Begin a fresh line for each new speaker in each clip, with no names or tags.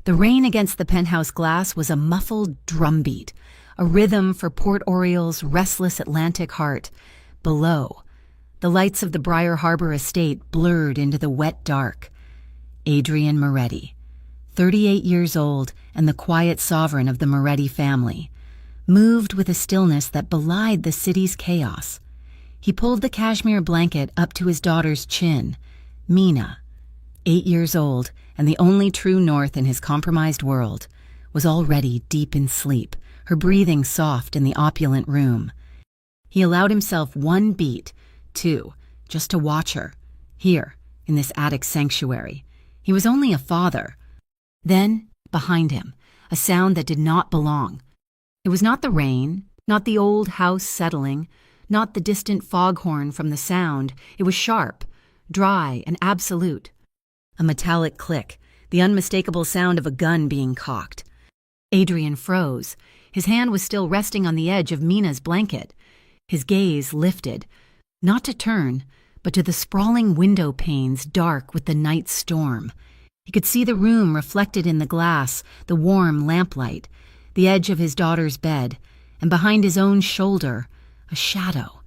The rain against the penthouse glass was a muffled drumbeat, a rhythm for Port Oriole's restless Atlantic heart. Below, the lights of the Briar Harbor estate blurred into the wet dark. Adrian Moretti, 38 years old and the quiet sovereign of the Moretti family, moved with a stillness that belied the city's chaos. He pulled the cashmere blanket up to his daughter's chin. Mina, 8 years old and the only true north in his compromised world, was already deep in sleep, her breathing soft in the opulent room. He allowed himself one beat, two, just to watch her, here, in this attic sanctuary. He was only a father. Then, behind him, a sound that did not belong. It was not the rain, not the old house settling, not the distant foghorn from the sound. It was sharp, dry, and absolute. A metallic click, the unmistakable sound of a gun being cocked. Adrian froze. His hand was still resting on the edge of Mina's blanket. His gaze lifted, not to turn, but to the sprawling window panes dark with the night storm. He could see the room reflected in the glass, the warm lamplight, the edge of his daughter's bed, and behind his own shoulder, a shadow,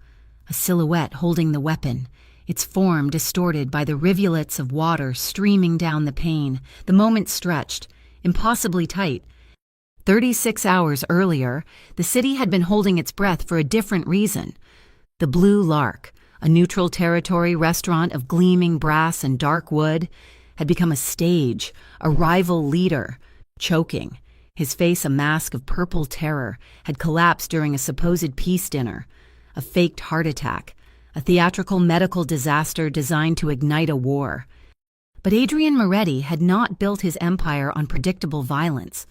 a silhouette holding the weapon, its form distorted by the rivulets of water streaming down the pane. The moment stretched, impossibly tight. 36 hours earlier, the city had been holding its breath for a different reason. The Blue Lark, a neutral territory restaurant of gleaming brass and dark wood, had become a stage, a rival leader, choking. His face a mask of purple terror, had collapsed during a supposed peace dinner, a faked heart attack, a theatrical medical disaster designed to ignite a war. But Adrian Moretti had not built his empire on predictable violence.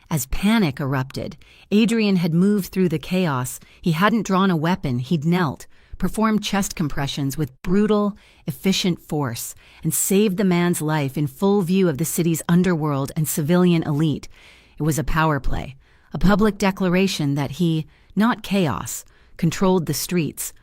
As panic erupted, Adrian had moved through the chaos. He hadn't drawn a weapon, he'd knelt, performed chest compressions with brutal, efficient force, and saved the man's life in full view of the city's underworld and civilian elite. It was a power play, a public declaration that he, not chaos, controlled the streets.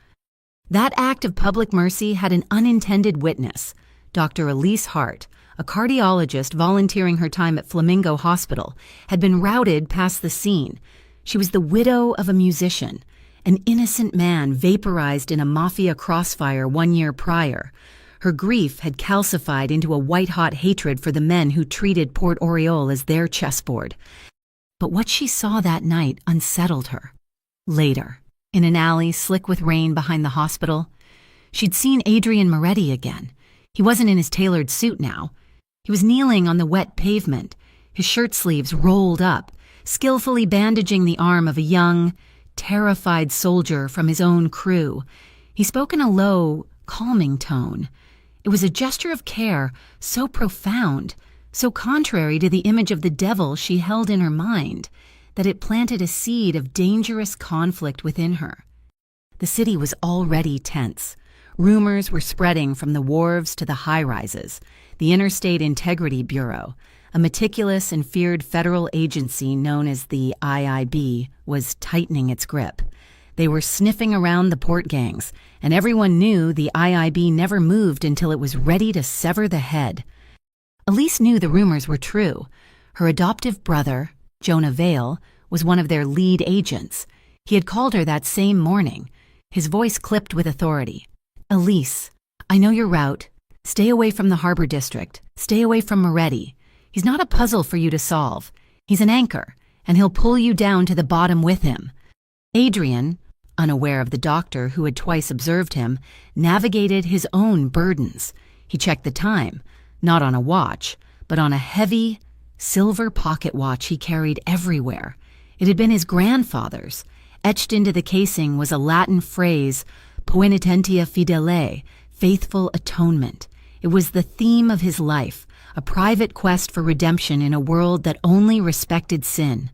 That act of public mercy had an unintended witness, Dr. Elise Hart, a cardiologist volunteering her time at Flamingo Hospital, had been routed past the scene. She was the widow of a musician, an innocent man vaporized in a Mafia crossfire 1 year prior. Her grief had calcified into a white-hot hatred for the men who treated Port Oriole as their chessboard. But what she saw that night unsettled her. Later, in an alley slick with rain behind the hospital, she'd seen Adrian Moretti again. He wasn't in his tailored suit now. He was kneeling on the wet pavement, his shirt sleeves rolled up, skillfully bandaging the arm of a young, terrified soldier from his own crew. He spoke in a low, calming tone. It was a gesture of care so profound, so contrary to the image of the devil she held in her mind, that it planted a seed of dangerous conflict within her. The city was already tense. Rumors were spreading from the wharves to the high-rises. The Interstate Integrity Bureau, a meticulous and feared federal agency known as the IIB, was tightening its grip. They were sniffing around the port gangs, and everyone knew the IIB never moved until it was ready to sever the head. Elise knew the rumors were true. Her adoptive brother, Jonah Vale, was one of their lead agents. He had called her that same morning. His voice clipped with authority. "Elise, I know your route. Stay away from the Harbor District. Stay away from Moretti. He's not a puzzle for you to solve. He's an anchor, and he'll pull you down to the bottom with him." Adrian, unaware of the doctor who had twice observed him, navigated his own burdens. He checked the time, not on a watch, but on a heavy, silver pocket watch he carried everywhere. It had been his grandfather's. Etched into the casing was a Latin phrase, "Poenitentia fidele," faithful atonement. It was the theme of his life, a private quest for redemption in a world that only respected sin.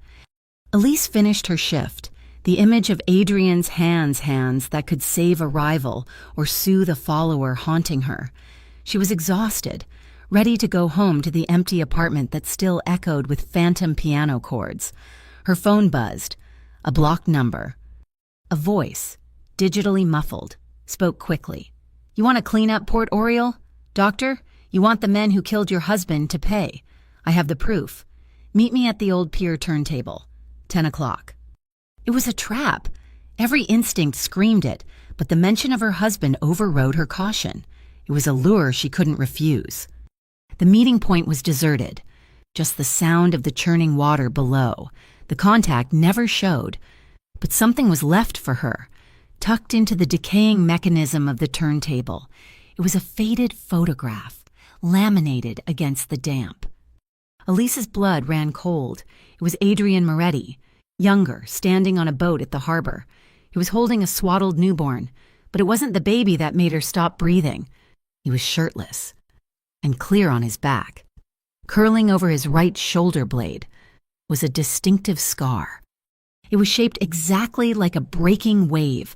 Elise finished her shift, the image of Adrian's hands that could save a rival or soothe a follower haunting her. She was exhausted, ready to go home to the empty apartment that still echoed with phantom piano chords. Her phone buzzed, a blocked number. A voice, digitally muffled, spoke quickly. "You want to clean up Port Oriole? Doctor, you want the men who killed your husband to pay. I have the proof. Meet me at the old pier turntable. 10 o'clock. It was a trap. Every instinct screamed it, but the mention of her husband overrode her caution. It was a lure she couldn't refuse. The meeting point was deserted. Just the sound of the churning water below. The contact never showed, but something was left for her, tucked into the decaying mechanism of the turntable. It was a faded photograph, laminated against the damp. Elise's blood ran cold. It was Adrian Moretti, younger, standing on a boat at the harbor. He was holding a swaddled newborn, but it wasn't the baby that made her stop breathing. He was shirtless and clear on his back. Curling over his right shoulder blade was a distinctive scar. It was shaped exactly like a breaking wave.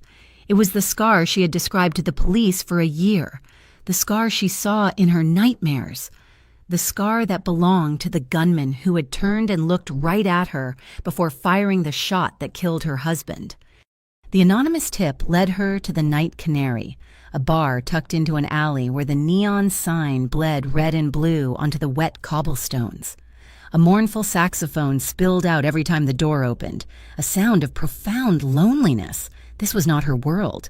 It was the scar she had described to the police for a year, the scar she saw in her nightmares, the scar that belonged to the gunman who had turned and looked right at her before firing the shot that killed her husband. The anonymous tip led her to the Night Canary, a bar tucked into an alley where the neon sign bled red and blue onto the wet cobblestones. A mournful saxophone spilled out every time the door opened, a sound of profound loneliness. This was not her world.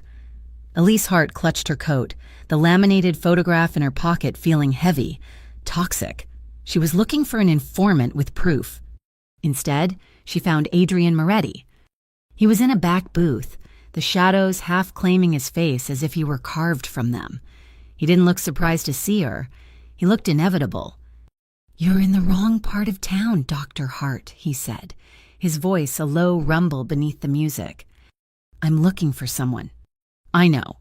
Elise Hart clutched her coat, the laminated photograph in her pocket feeling heavy, toxic. She was looking for an informant with proof. Instead, she found Adrian Moretti. He was in a back booth, the shadows half claiming his face as if he were carved from them. He didn't look surprised to see her. He looked inevitable. "You're in the wrong part of town, Dr. Hart," he said, his voice a low rumble beneath the music. "I'm looking for someone." "I know."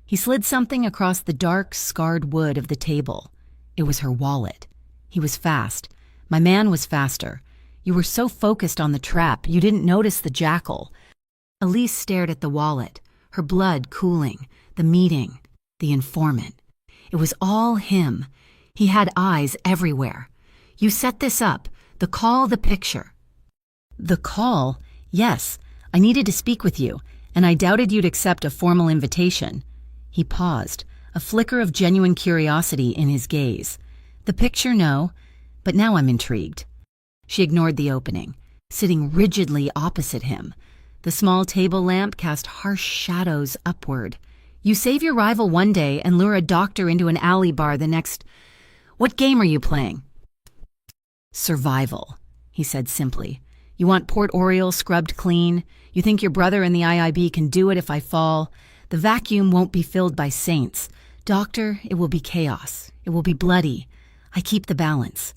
He slid something across the dark, scarred wood of the table. It was her wallet. He was fast. My man was faster. You were so focused on the trap, you didn't notice the jackal. Elise stared at the wallet, her blood cooling, the meeting, the informant. It was all him. He had eyes everywhere. "You set this up. The call, the picture." "The call? Yes. I needed to speak with you, and I doubted you'd accept a formal invitation." He paused, a flicker of genuine curiosity in his gaze. "The picture, no, but now I'm intrigued." She ignored the opening, sitting rigidly opposite him. The small table lamp cast harsh shadows upward. "You save your rival one day and lure a doctor into an alley bar the next. What game are you playing?" "Survival," he said simply. "You want Port Oriole scrubbed clean? You think your brother in the IIB can do it if I fall? The vacuum won't be filled by saints. Doctor, it will be chaos. It will be bloody. I keep the balance."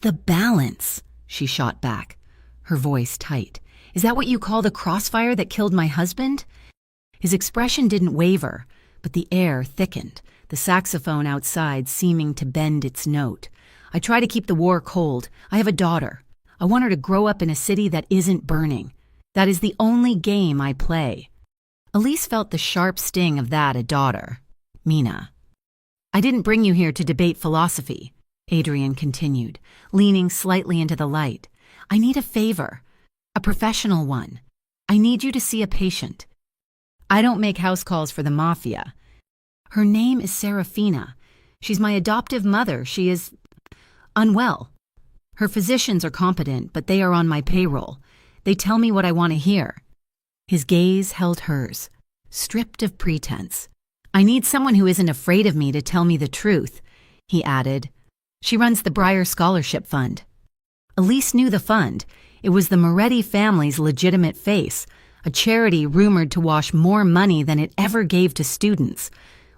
"The balance," she shot back, her voice tight. "Is that what you call the crossfire that killed my husband?" His expression didn't waver, but the air thickened, the saxophone outside seeming to bend its note. "I try to keep the war cold. I have a daughter. I want her to grow up in a city that isn't burning. That is the only game I play." Elise felt the sharp sting of that a daughter. Mina. "I didn't bring you here to debate philosophy," Adrian continued, leaning slightly into the light. "I need a favor, a professional one. I need you to see a patient. I don't make house calls for the Mafia. Her name is Serafina. She's my adoptive mother. She is unwell. Her physicians are competent, but they are on my payroll. They tell me what I want to hear." His gaze held hers, stripped of pretense. "I need someone who isn't afraid of me to tell me the truth," he added. "She runs the Breyer Scholarship Fund." Elise knew the fund. It was the Moretti family's legitimate face, a charity rumored to wash more money than it ever gave to students.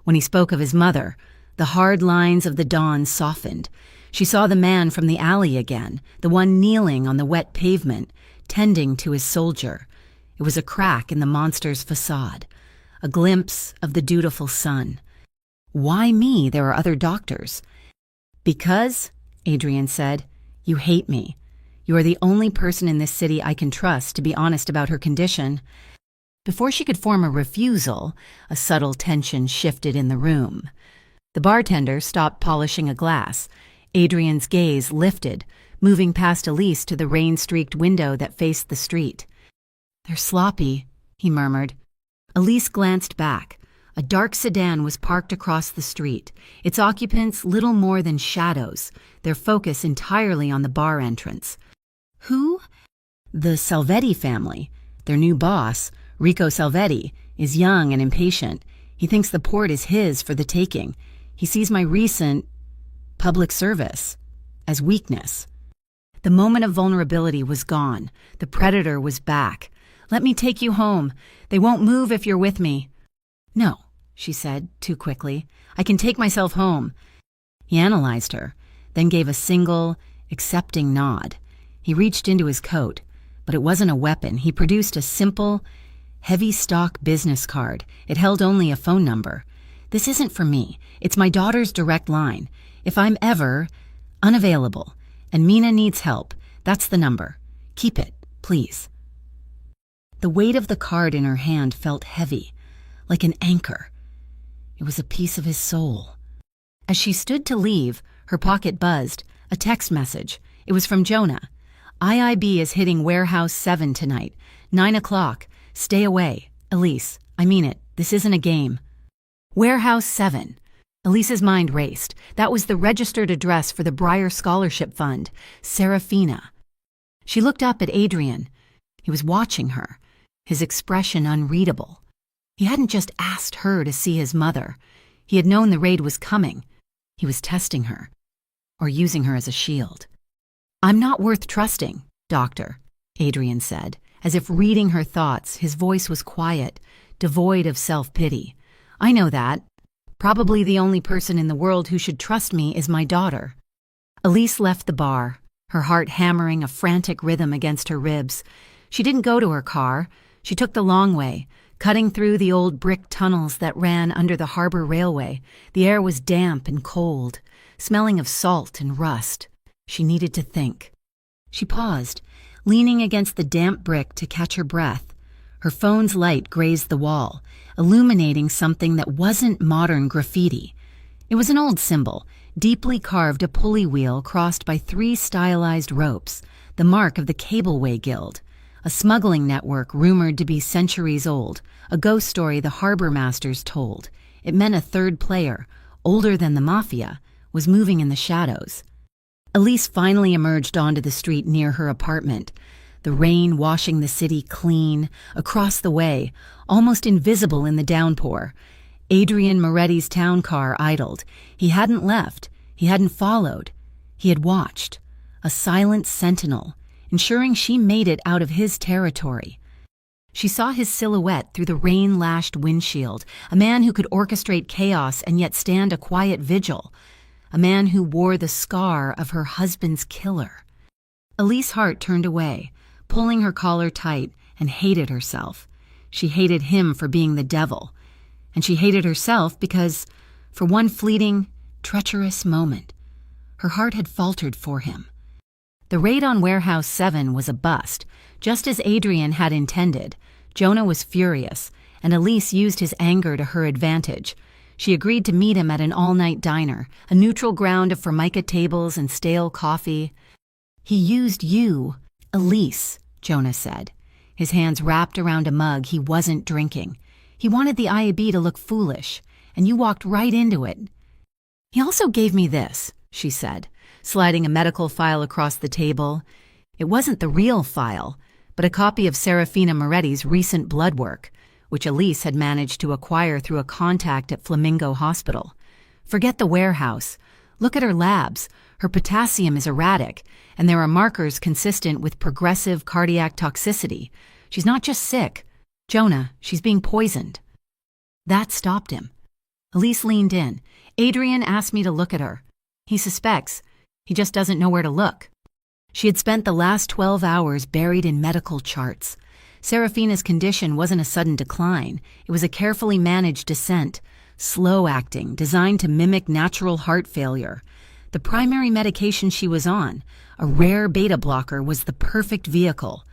When he spoke of his mother, the hard lines of the dawn softened. She saw the man from the alley again, the one kneeling on the wet pavement, tending to his soldier. It was a crack in the monster's facade, a glimpse of the dutiful son. "Why me? There are other doctors." "Because," Adrian said, "you hate me. You are the only person in this city I can trust to be honest about her condition." Before she could form a refusal, a subtle tension shifted in the room. The bartender stopped polishing a glass. Adrian's gaze lifted, moving past Elise to the rain-streaked window that faced the street. "They're sloppy," he murmured. Elise glanced back, A dark sedan was parked across the street, its occupants little more than shadows, their focus entirely on the bar entrance. Who? The Salvetti family. Their new boss, Rico Salvetti, is young and impatient. He thinks the port is his for the taking. He sees my recent public service as weakness. The moment of vulnerability was gone. The predator was back. "Let me take you home. They won't move if you're with me." "No," she said, too quickly. "I can take myself home." He analyzed her, then gave a single, accepting nod. He reached into his coat, but it wasn't a weapon. He produced a simple, heavy-stock business card. It held only a phone number. "This isn't for me. It's my daughter's direct line. If I'm ever unavailable and Mina needs help, that's the number. Keep it, please." The weight of the card in her hand felt heavy, like an anchor. It was a piece of his soul. As she stood to leave, her pocket buzzed, a text message. It was from Jonah. "IIB is hitting Warehouse 7 tonight, 9 o'clock. Stay away. Elise, I mean it. This isn't a game." Warehouse 7. Elise's mind raced. That was the registered address for the Breyer Scholarship Fund, Serafina. She looked up at Adrian. He was watching her, his expression unreadable. He hadn't just asked her to see his mother. He had known the raid was coming. He was testing her, or using her as a shield. "I'm not worth trusting, Doctor," Adrian said, as if reading her thoughts. His voice was quiet, devoid of self-pity. "I know that. Probably the only person in the world who should trust me is my daughter." Elise left the bar, her heart hammering a frantic rhythm against her ribs. She didn't go to her car. She took the long way, cutting through the old brick tunnels that ran under the harbor railway. The air was damp and cold, smelling of salt and rust. She needed to think. She paused, leaning against the damp brick to catch her breath. Her phone's light grazed the wall, illuminating something that wasn't modern graffiti. It was an old symbol, deeply carved, a pulley wheel crossed by 3 stylized ropes, the mark of the Cableway Guild, a smuggling network rumored to be centuries old, a ghost story the harbor masters told. It meant a third player, older than the Mafia, was moving in the shadows. Elise finally emerged onto the street near her apartment, the rain washing the city clean. Across the way, almost invisible in the downpour, Adrian Moretti's town car idled. He hadn't left. He hadn't followed. He had watched, a silent sentinel, ensuring she made it out of his territory. She saw his silhouette through the rain-lashed windshield, a man who could orchestrate chaos and yet stand a quiet vigil, a man who wore the scar of her husband's killer. Elise's heart turned away, pulling her collar tight, and hated herself. She hated him for being the devil, and she hated herself because, for one fleeting, treacherous moment, her heart had faltered for him. The raid on Warehouse 7 was a bust, just as Adrian had intended. Jonah was furious, and Elise used his anger to her advantage. She agreed to meet him at an all-night diner, a neutral ground of formica tables and stale coffee. "He used you, Elise," Jonah said, his hands wrapped around a mug he wasn't drinking. "He wanted the IAB to look foolish, and you walked right into it." "He also gave me this," she said, sliding a medical file across the table. It wasn't the real file, but a copy of Serafina Moretti's recent blood work, which Elise had managed to acquire through a contact at Flamingo Hospital. Forget the warehouse. Look at her labs. Her potassium is erratic, and there are markers consistent with progressive cardiac toxicity. She's not just sick. Jonah, she's being poisoned. That stopped him. Elise leaned in. "Adrian asked me to look at her. He suspects. He just doesn't know where to look." She had spent the last 12 hours buried in medical charts. Serafina's condition wasn't a sudden decline. It was a carefully managed descent, slow-acting, designed to mimic natural heart failure. The primary medication she was on, a rare beta blocker, was the perfect vehicle.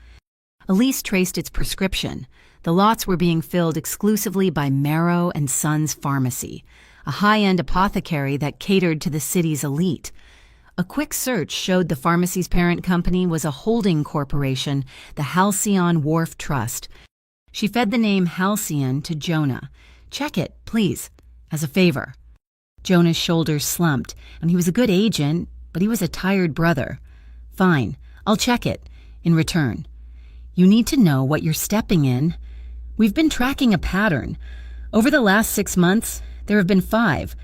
Elise traced its prescription. The lots were being filled exclusively by Marrow and Sons Pharmacy, a high-end apothecary that catered to the city's elite. A quick search showed the pharmacy's parent company was a holding corporation, the Halcyon Wharf Trust. She fed the name Halcyon to Jonah, Check it, please, as a favor. Jonah's shoulders slumped, and he was a good agent, but he was a tired brother. Fine, I'll check it. In return, you need to know what you're stepping in. We've been tracking a pattern. Over the last 6 months, there have been 5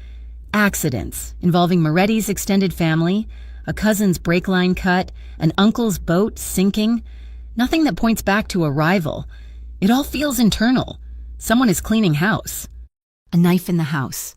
accidents involving Moretti's extended family, a cousin's brake line cut, an uncle's boat sinking. Nothing that points back to a rival. It all feels internal. Someone is cleaning house. A knife in the house.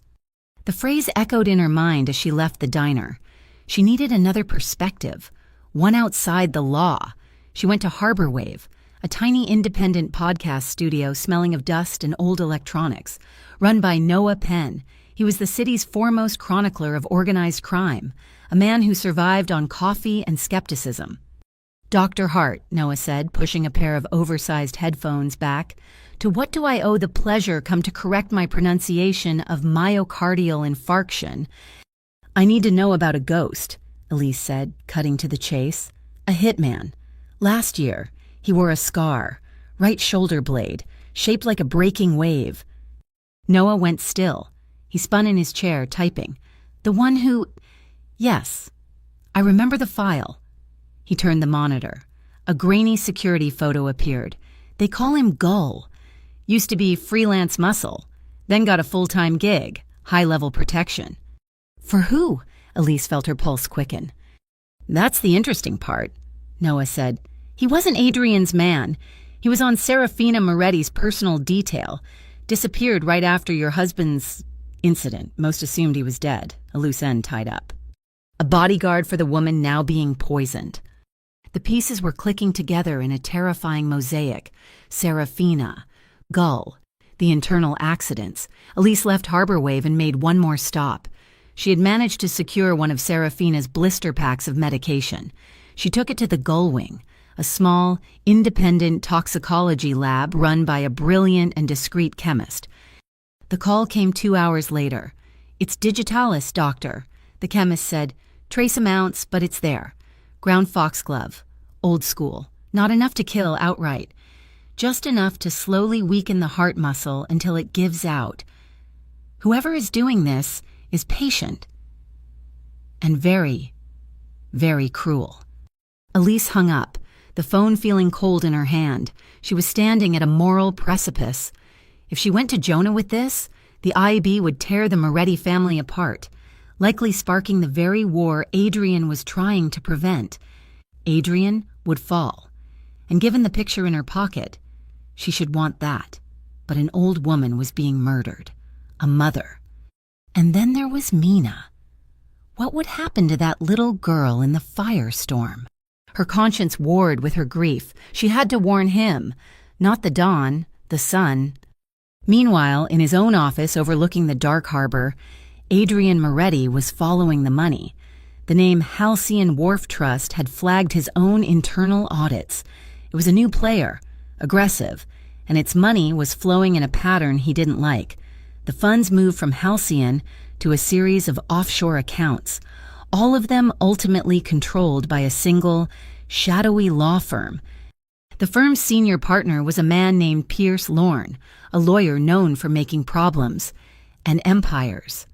The phrase echoed in her mind as she left the diner. She needed another perspective, one outside the law. She went to Harbor Wave, a tiny independent podcast studio smelling of dust and old electronics, run by Noah Penn. He was the city's foremost chronicler of organized crime, a man who survived on coffee and skepticism. Dr. Hart, Noah said, pushing a pair of oversized headphones back. To what do I owe the pleasure come to correct my pronunciation of myocardial infarction? I need to know about a ghost, Elise said, cutting to the chase. A hitman. Last year, he wore a scar, right shoulder blade, shaped like a breaking wave. Noah went still. He spun in his chair, typing. The one who... Yes, I remember the file. He turned the monitor. A grainy security photo appeared. They call him Gull. Used to be freelance muscle, then got a full-time gig, high-level protection. For who? Elise felt her pulse quicken. That's the interesting part, Noah said. He wasn't Adrian's man. He was on Serafina Moretti's personal detail. Disappeared right after your husband's incident. Most assumed he was dead, a loose end tied up. A bodyguard for the woman now being poisoned. The pieces were clicking together in a terrifying mosaic. Serafina, Gull, the internal accidents. Elise left Harbor Wave and made one more stop. She had managed to secure one of Serafina's blister packs of medication. She took it to the Gull Wing, a small, independent toxicology lab run by a brilliant and discreet chemist. The call came 2 hours later. It's digitalis, doctor, the chemist said. Trace amounts, but it's there. Ground foxglove. Old school. Not enough to kill outright. Just enough to slowly weaken the heart muscle until it gives out. Whoever is doing this is patient. And very, very cruel. Elise hung up, the phone feeling cold in her hand. She was standing at a moral precipice. If she went to Jonah with this, the IB would tear the Moretti family apart, likely sparking the very war Adrian was trying to prevent. Adrian would fall. And given the picture in her pocket, she should want that. But an old woman was being murdered. A mother. And then there was Mina. What would happen to that little girl in the firestorm? Her conscience warred with her grief. She had to warn him, not the Don, the son. Meanwhile, in his own office overlooking the dark harbor, Adrian Moretti was following the money. The name Halcyon Wharf Trust had flagged his own internal audits. It was a new player, aggressive, and its money was flowing in a pattern he didn't like. The funds moved from Halcyon to a series of offshore accounts, all of them ultimately controlled by a single, shadowy law firm. The firm's senior partner was a man named Pierce Lorne, a lawyer known for making problems. And empires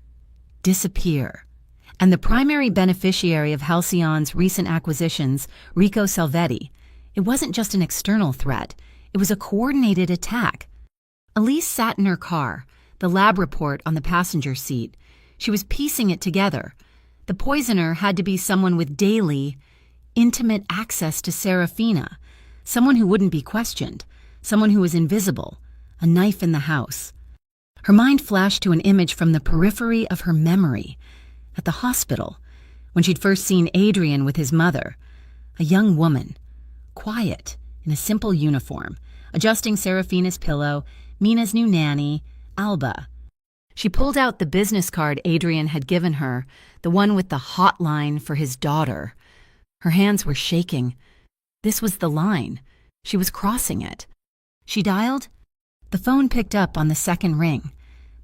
disappear. And the primary beneficiary of Halcyon's recent acquisitions, Rico Salvetti, it wasn't just an external threat. It was a coordinated attack. Elise sat in her car, the lab report on the passenger seat. She was piecing it together. The poisoner had to be someone with daily, intimate access to Serafina, someone who wouldn't be questioned, someone who was invisible, a knife in the house. Her mind flashed to an image from the periphery of her memory, at the hospital, when she'd first seen Adrian with his mother, a young woman, quiet, in a simple uniform, adjusting Serafina's pillow, Mina's new nanny, Alba. She pulled out the business card Adrian had given her, the one with the hotline for his daughter. Her hands were shaking. This was the line. She was crossing it. She dialed. The phone picked up on the second ring,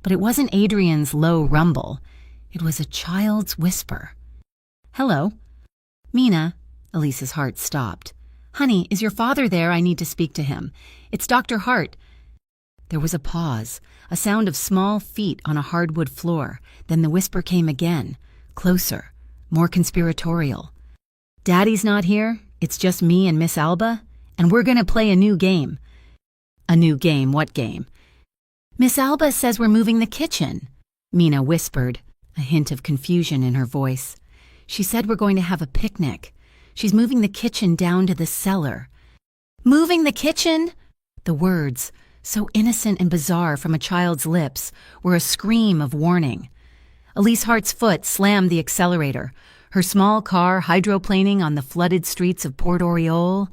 but it wasn't Adrian's low rumble. It was a child's whisper. Hello? Mina. Elise's heart stopped. Honey, is your father there? I need to speak to him. It's Dr. Hart. There was a pause, a sound of small feet on a hardwood floor. Then the whisper came again, closer, more conspiratorial. "Daddy's not here. It's just me and Miss Alba, and we're gonna play a new game." "A new game? What game?" "Miss Alba says we're moving the kitchen," Mina whispered, a hint of confusion in her voice. "She said we're going to have a picnic. She's moving the kitchen down to the cellar." "Moving the kitchen?" The words, so innocent and bizarre from a child's lips, were a scream of warning. Elise Hart's foot slammed the accelerator, her small car hydroplaning on the flooded streets of Port Oriole.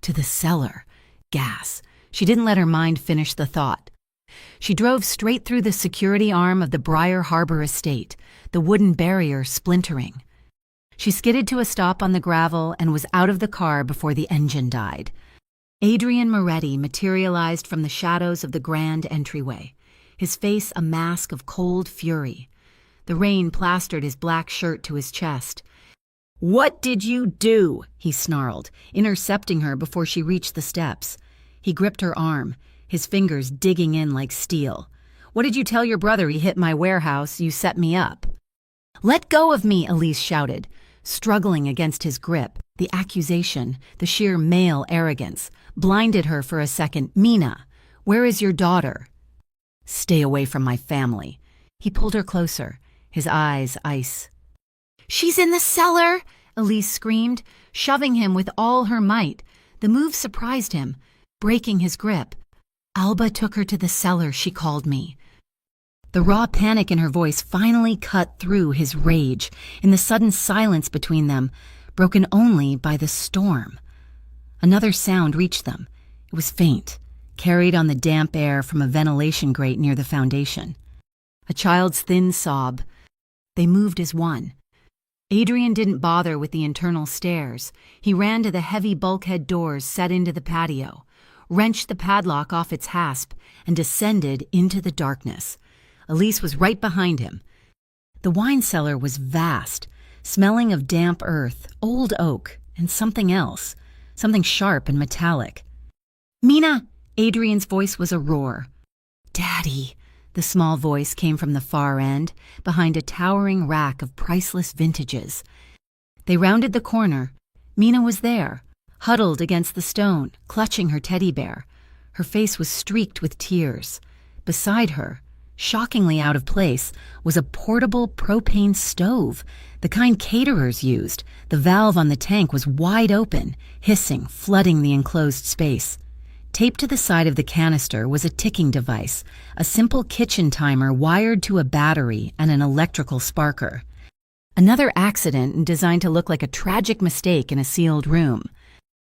To the cellar. Gas. She didn't let her mind finish the thought. She drove straight through the security arm of the Briar Harbor estate, the wooden barrier splintering. She skidded to a stop on the gravel and was out of the car before the engine died. Adrian Moretti materialized from the shadows of the grand entryway, his face a mask of cold fury. The rain plastered his black shirt to his chest. "What did you do?" he snarled, intercepting her before she reached the steps. He gripped her arm, his fingers digging in like steel. "What did you tell your brother? He hit my warehouse. You set me up." "Let go of me," Elise shouted, struggling against his grip. The accusation, the sheer male arrogance, blinded her for a second. "Mina, where is your daughter?" "Stay away from my family." He pulled her closer, his eyes ice. "She's in the cellar!" Elise screamed, shoving him with all her might. The move surprised him, breaking his grip. "Alba took her to the cellar, she called me." The raw panic in her voice finally cut through his rage, in the sudden silence between them, broken only by the storm. Another sound reached them. It was faint, carried on the damp air from a ventilation grate near the foundation. A child's thin sob. They moved as one. Adrian didn't bother with the internal stairs. He ran to the heavy bulkhead doors set into the patio, wrenched the padlock off its hasp, and descended into the darkness. Elise was right behind him. The wine cellar was vast, smelling of damp earth, old oak, and something else, something sharp and metallic. "Mina!" Adrian's voice was a roar. "Daddy!" The small voice came from the far end, behind a towering rack of priceless vintages. They rounded the corner. Mina was there, huddled against the stone, clutching her teddy bear. Her face was streaked with tears. Beside her, shockingly out of place, was a portable propane stove, the kind caterers used. The valve on the tank was wide open, hissing, flooding the enclosed space. Taped to the side of the canister was a ticking device, a simple kitchen timer wired to a battery and an electrical sparker. Another accident and designed to look like a tragic mistake in a sealed room.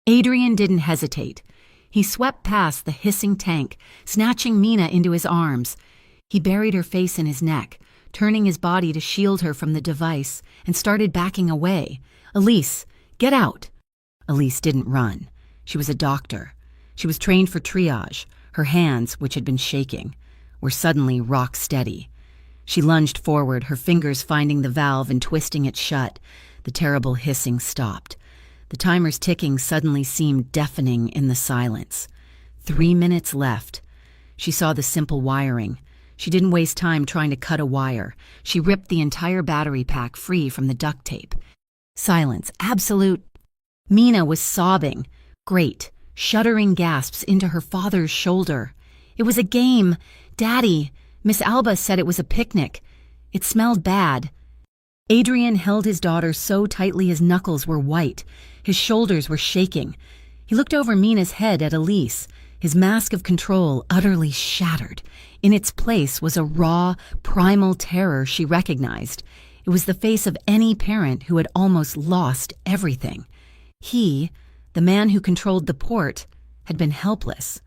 Adrian didn't hesitate. He swept past the hissing tank, snatching Mina into his arms. He buried her face in his neck, turning his body to shield her from the device, and started backing away. "Elise, get out!" Elise didn't run. She was a doctor. She was trained for triage. Her hands, which had been shaking, were suddenly rock steady. She lunged forward, her fingers finding the valve and twisting it shut. The terrible hissing stopped. The timer's ticking suddenly seemed deafening in the silence. 3 minutes left. She saw the simple wiring. She didn't waste time trying to cut a wire. She ripped the entire battery pack free from the duct tape. Silence, absolute. Mina was sobbing. Great, shuddering gasps into her father's shoulder. "It was a game. Daddy, Miss Alba said it was a picnic. It smelled bad." Adrian held his daughter so tightly his knuckles were white. His shoulders were shaking. He looked over Mina's head at Elise, his mask of control utterly shattered. In its place was a raw, primal terror she recognized. It was the face of any parent who had almost lost everything. He, the man who controlled the port, had been helpless.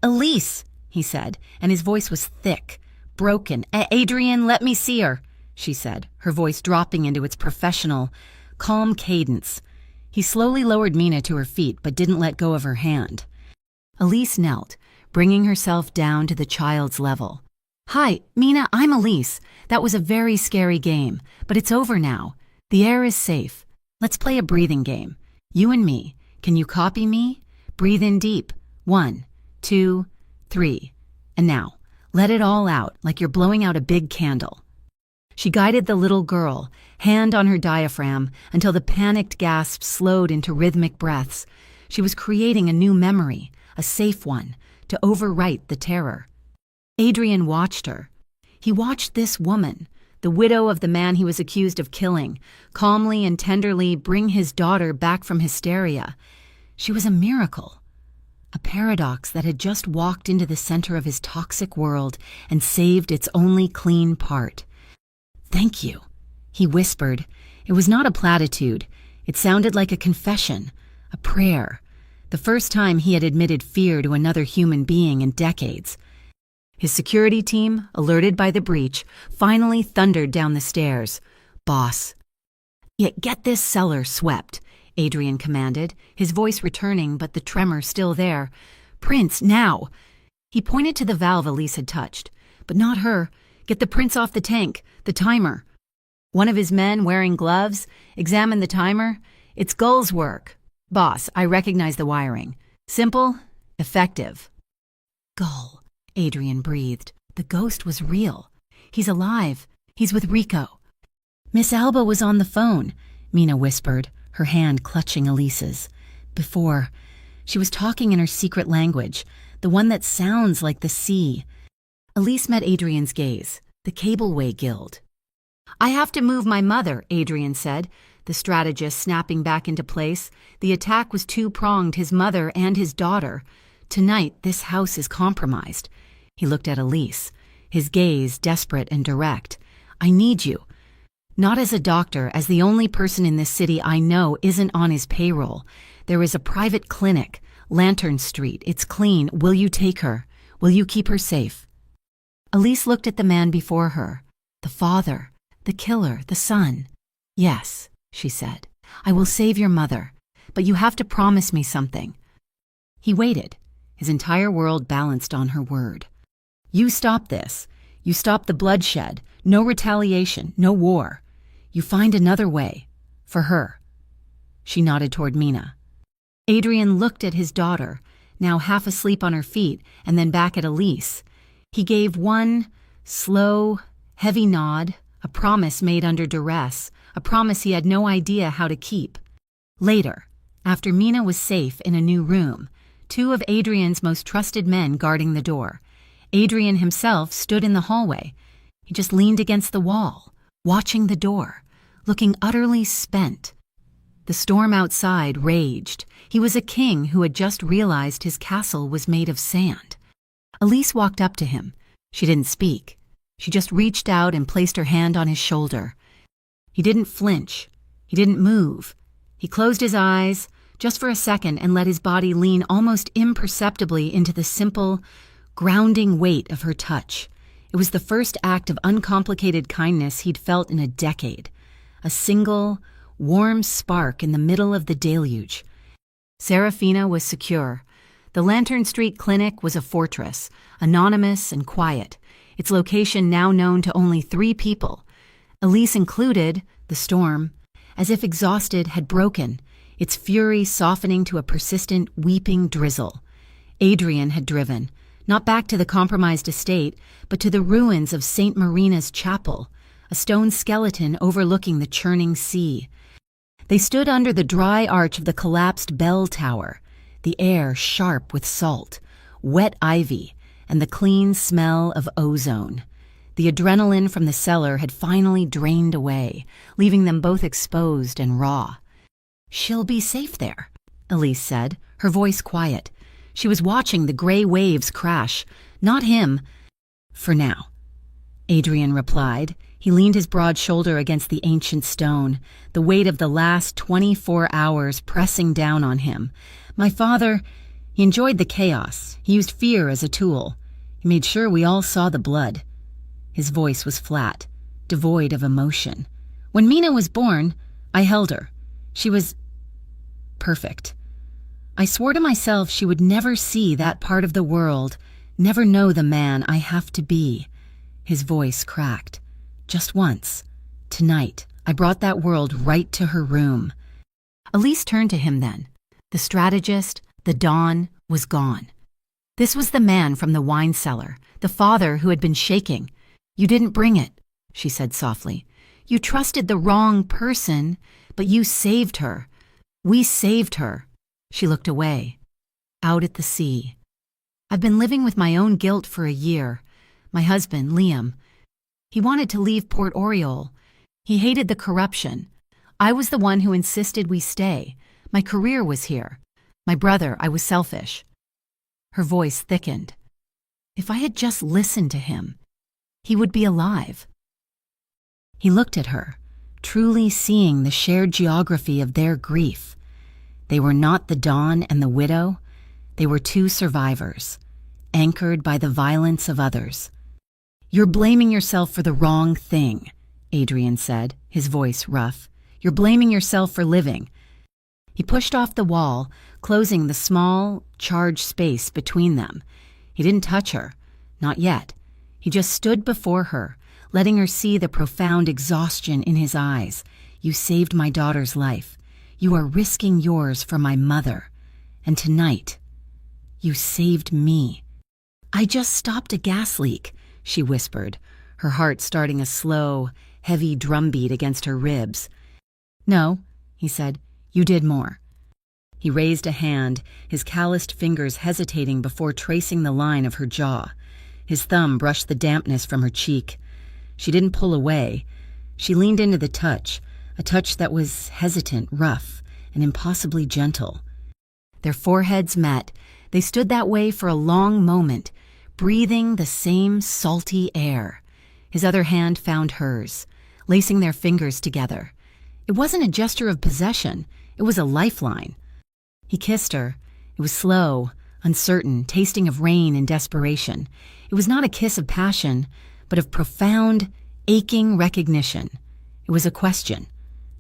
"Elise," he said, and his voice was thick, broken. "Adrian, let me see her," she said, her voice dropping into its professional, calm cadence. He slowly lowered Mina to her feet, but didn't let go of her hand. Elise knelt, bringing herself down to the child's level. "Hi, Mina, I'm Elise. That was a very scary game, but it's over now. The air is safe. Let's play a breathing game. You and me. Can you copy me? Breathe in deep. 1, 2, 3. And now, let it all out like you're blowing out a big candle. She guided the little girl, hand on her diaphragm, until the panicked gasps slowed into rhythmic breaths. She was creating a new memory, a safe one, to overwrite the terror. Adrian watched her. He watched this woman, the widow of the man he was accused of killing, calmly and tenderly bring his daughter back from hysteria. She was a miracle, a paradox that had just walked into the center of his toxic world and saved its only clean part. "Thank you," he whispered. It was not a platitude. It sounded like a confession, a prayer, the first time he had admitted fear to another human being in decades. His security team, alerted by the breach, finally thundered down the stairs. "Boss." "Yet get this cellar swept," Adrian commanded, his voice returning but the tremor still there. "Prince, now!" He pointed to the valve Elise had touched. "But not her. Get the prince off the tank, the timer." One of his men, wearing gloves, examined the timer. "It's Gull's work." "Boss, I recognize the wiring. Simple, effective." "Gull," Adrian breathed. The ghost was real. "He's alive. He's with Rico." "Miss Alba was on the phone," Mina whispered, her hand clutching Elise's. "Before, she was talking in her secret language, the one that sounds like the sea." Elise met Adrian's gaze. "The Cableway Guild." "I have to move my mother," Adrian said, the strategist snapping back into place. The attack was two-pronged, his mother and his daughter. "Tonight, this house is compromised." He looked at Elise, his gaze desperate and direct. "I need you. Not as a doctor, as the only person in this city I know isn't on his payroll. There is a private clinic, Lantern Street. It's clean. Will you take her? Will you keep her safe?" Elise looked at the man before her. The father, the killer, the son. "Yes," she said. "I will save your mother. But you have to promise me something." He waited, his entire world balanced on her word. "You stop this. You stop the bloodshed. No retaliation, no war. You find another way. For her." She nodded toward Mina. Adrian looked at his daughter, now half asleep on her feet, and then back at Elise. He gave one slow, heavy nod, a promise made under duress, a promise he had no idea how to keep. Later, after Mina was safe in a new room, two of Adrian's most trusted men guarding the door, Adrian himself stood in the hallway. He just leaned against the wall, watching the door, looking utterly spent. The storm outside raged. He was a king who had just realized his castle was made of sand. Elise walked up to him. She didn't speak. She just reached out and placed her hand on his shoulder. He didn't flinch. He didn't move. He closed his eyes just for a second and let his body lean almost imperceptibly into the simple, grounding weight of her touch. It was the first act of uncomplicated kindness he'd felt in a decade. A single, warm spark in the middle of the deluge. Serafina was secure. The Lantern Street Clinic was a fortress, anonymous and quiet, its location now known to only 3 people. Elise included, the storm, as if exhausted, had broken, its fury softening to a persistent, weeping drizzle. Adrian had driven, not back to the compromised estate, but to the ruins of St. Marina's Chapel, a stone skeleton overlooking the churning sea. They stood under the dry arch of the collapsed bell tower, the air sharp with salt, wet ivy, and the clean smell of ozone. The adrenaline from the cellar had finally drained away, leaving them both exposed and raw. "She'll be safe there," Elise said, her voice quiet. She was watching the gray waves crash, not him. "For now," Adrian replied. He leaned his broad shoulder against the ancient stone, the weight of the last 24 hours pressing down on him. "My father, he enjoyed the chaos. He used fear as a tool. He made sure we all saw the blood." His voice was flat, devoid of emotion. "When Mina was born, I held her. She was perfect. I swore to myself she would never see that part of the world, never know the man I have to be." His voice cracked. "Just once. Tonight, I brought that world right to her room." Elise turned to him then. The strategist, the Dawn, was gone. This was the man from the wine cellar, the father who had been shaking. "You didn't bring it," she said softly. "You trusted the wrong person, but you saved her. We saved her." She looked away, out at the sea. "I've been living with my own guilt for a year. My husband, Liam, he wanted to leave Port Oriole. He hated the corruption. I was the one who insisted we stay. My career was here. My brother, I was selfish." Her voice thickened. If I had just listened to him, he would be alive. He looked at her, truly seeing the shared geography of their grief. They were not the Don and the widow. They were two survivors, anchored by the violence of others. "You're blaming yourself for the wrong thing," Adrian said, his voice rough. "You're blaming yourself for living." He pushed off the wall, closing the small, charged space between them. He didn't touch her, not yet. He just stood before her, letting her see the profound exhaustion in his eyes. "You saved my daughter's life. You are risking yours for my mother. And tonight, you saved me." "I just stopped a gas leak," she whispered, her heart starting a slow, heavy drumbeat against her ribs. "No," he said, "you did more." He raised a hand, his calloused fingers hesitating before tracing the line of her jaw. His thumb brushed the dampness from her cheek. She didn't pull away. She leaned into the touch, a touch that was hesitant, rough, and impossibly gentle. Their foreheads met. They stood that way for a long moment, breathing the same salty air. His other hand found hers, lacing their fingers together. It wasn't a gesture of possession. It was a lifeline. He kissed her. It was slow, uncertain, tasting of rain and desperation. It was not a kiss of passion, but of profound, aching recognition. It was a question,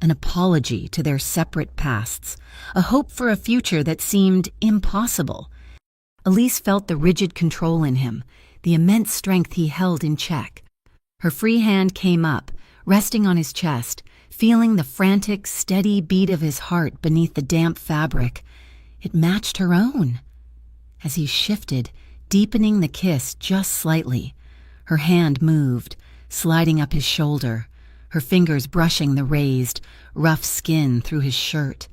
an apology to their separate pasts, a hope for a future that seemed impossible. Elise felt the rigid control in him, the immense strength he held in check. Her free hand came up, resting on his chest, feeling the frantic, steady beat of his heart beneath the damp fabric. It matched her own. As he shifted, deepening the kiss just slightly, her hand moved, sliding up his shoulder, her fingers brushing the raised, rough skin through his shirt.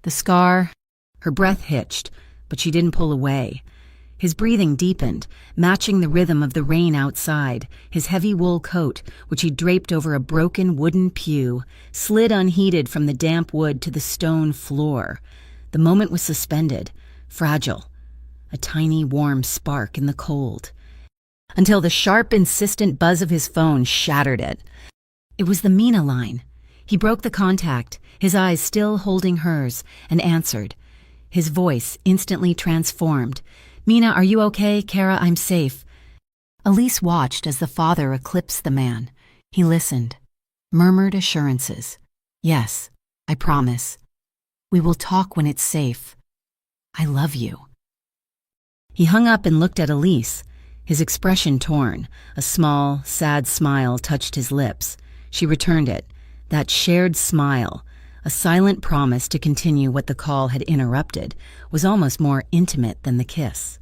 The scar, her breath hitched, but she didn't pull away. His breathing deepened, matching the rhythm of the rain outside. His heavy wool coat, which he draped over a broken wooden pew, slid unheeded from the damp wood to the stone floor. The moment was suspended, fragile, a tiny warm spark in the cold, until the sharp, insistent buzz of his phone shattered it. It was the Mina line. He broke the contact, his eyes still holding hers, and answered. His voice instantly transformed. "Mina, are you okay? Kara, I'm safe." Elise watched as the father eclipsed the man. He listened, murmured assurances. "Yes, I promise. We will talk when it's safe. I love you." He hung up and looked at Elise, his expression torn. A small, sad smile touched his lips. She returned it, that shared smile. A silent promise to continue what the call had interrupted was almost more intimate than the kiss.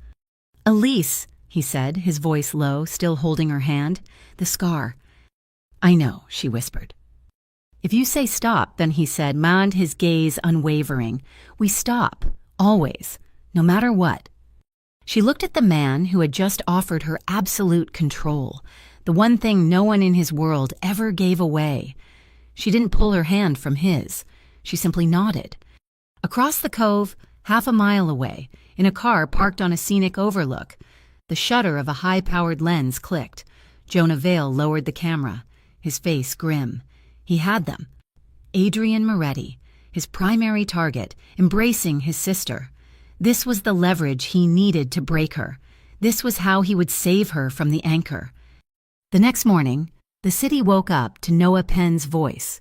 "Elise," he said, his voice low, still holding her hand, "the scar." "I know," she whispered. "If you say stop," then he said, mind his gaze unwavering. "We stop, always, no matter what." She looked at the man who had just offered her absolute control, the one thing no one in his world ever gave away. She didn't pull her hand from his. She simply nodded. Across the cove, half a mile away, in a car parked on a scenic overlook, the shutter of a high-powered lens clicked. Jonah Vale lowered the camera, his face grim. He had them. Adrian Moretti, his primary target, embracing his sister. This was the leverage he needed to break her. This was how he would save her from the anchor. The next morning, the city woke up to Noah Penn's voice.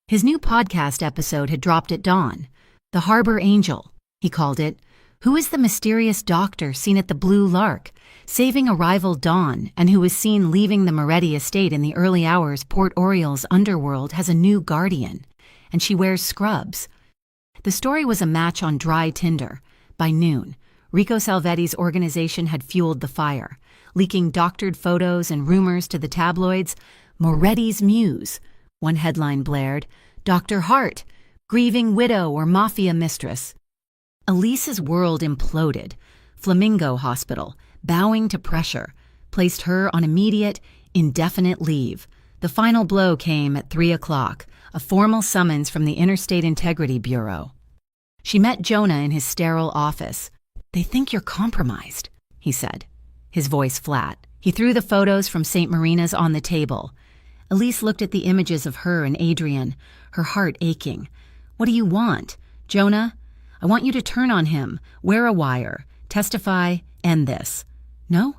His new podcast episode had dropped at dawn. The Harbor Angel, he called it. Who is the mysterious doctor seen at the Blue Lark, saving a rival Dawn, and who was seen leaving the Moretti estate in the early hours? Port Oriole's underworld has a new guardian, and she wears scrubs. The story was a match on dry tinder. By noon, Rico Salvetti's organization had fueled the fire, leaking doctored photos and rumors to the tabloids. Moretti's muse, one headline blared, Dr. Hart, grieving widow or mafia mistress. Elise's world imploded. Flamingo Hospital, bowing to pressure, placed her on immediate, indefinite leave. The final blow came at 3 o'clock, a formal summons from the Interstate Integrity Bureau. She met Jonah in his sterile office. "They think you're compromised," he said, his voice flat. He threw the photos from St. Marina's on the table. Elise looked at the images of her and Adrian, her heart aching. "What do you want? Jonah? I want you to turn on him, wear a wire, testify, end this." "No?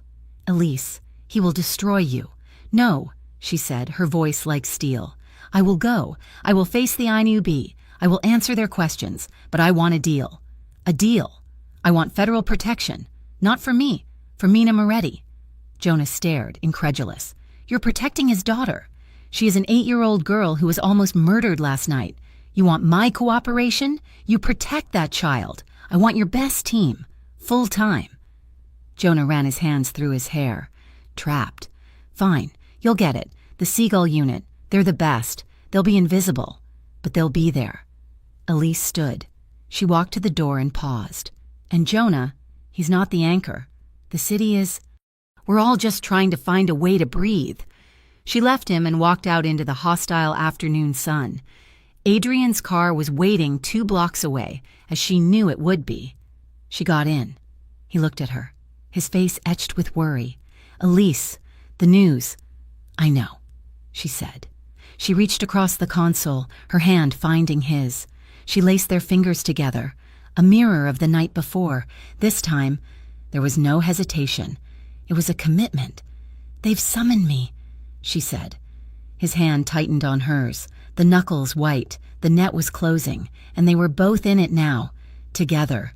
Elise, he will destroy you." "No," she said, her voice like steel. "I will go. I will face the INUB. I will answer their questions, but I want a deal. A deal. I want federal protection. Not for me, for Mina Moretti." Jonah stared, incredulous. "You're protecting his daughter. She is an 8-year-old girl who was almost murdered last night. You want my cooperation? You protect that child. I want your best team. Full time." Jonah ran his hands through his hair. Trapped. "Fine, you'll get it. The Seagull unit. They're the best. They'll be invisible. But they'll be there." Elise stood. She walked to the door and paused. "And Jonah, he's not the anchor. The city is... We're all just trying to find a way to breathe." She left him and walked out into the hostile afternoon sun. Adrian's car was waiting 2 blocks away, as she knew it would be. She got in. He looked at her, his face etched with worry. "Elise, the news." "I know," she said. She reached across the console, her hand finding his. She laced their fingers together, a mirror of the night before. This time, there was no hesitation. It was a commitment. "They've summoned me," she said. His hand tightened on hers, the knuckles white. The net was closing, and they were both in it now, together.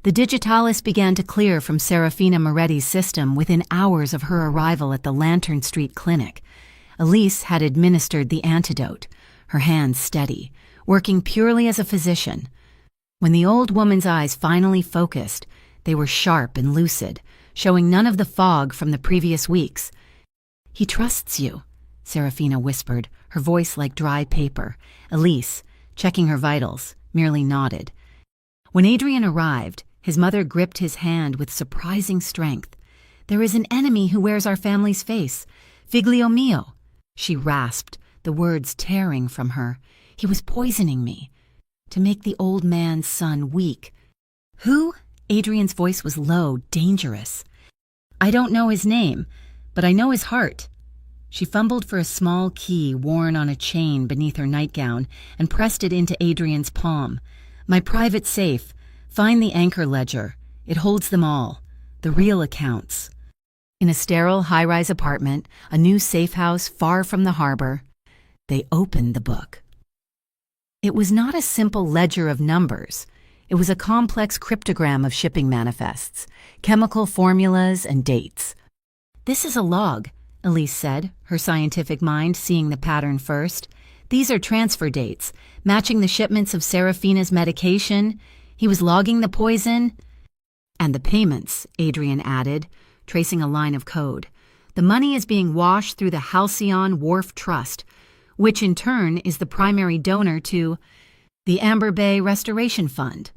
The digitalis began to clear from Serafina Moretti's system within hours of her arrival at the Lantern Street clinic. Elise had administered the antidote, her hands steady, working purely as a physician. When the old woman's eyes finally focused, they were sharp and lucid, showing none of the fog from the previous weeks. "He trusts you," Serafina whispered, her voice like dry paper. Elise, checking her vitals, merely nodded. When Adrian arrived, his mother gripped his hand with surprising strength. "There is an enemy who wears our family's face. Figlio mio," she rasped, the words tearing from her. "He was poisoning me, to make the old man's son weak." "Who?" Adrian's voice was low, dangerous. "I don't know his name, but I know his heart." She fumbled for a small key worn on a chain beneath her nightgown and pressed it into Adrian's palm. "My private safe. Find the anchor ledger. It holds them all. The real accounts." In a sterile high-rise apartment, a new safe house far from the harbor, they opened the book. It was not a simple ledger of numbers. It was a complex cryptogram of shipping manifests, chemical formulas, and dates. "This is a log," Elise said, her scientific mind seeing the pattern first. "These are transfer dates, matching the shipments of Serafina's medication. He was logging the poison." "And the payments," Adrian added, tracing a line of code. "The money is being washed through the Halcyon Wharf Trust, which in turn is the primary donor to the Amber Bay Restoration Fund."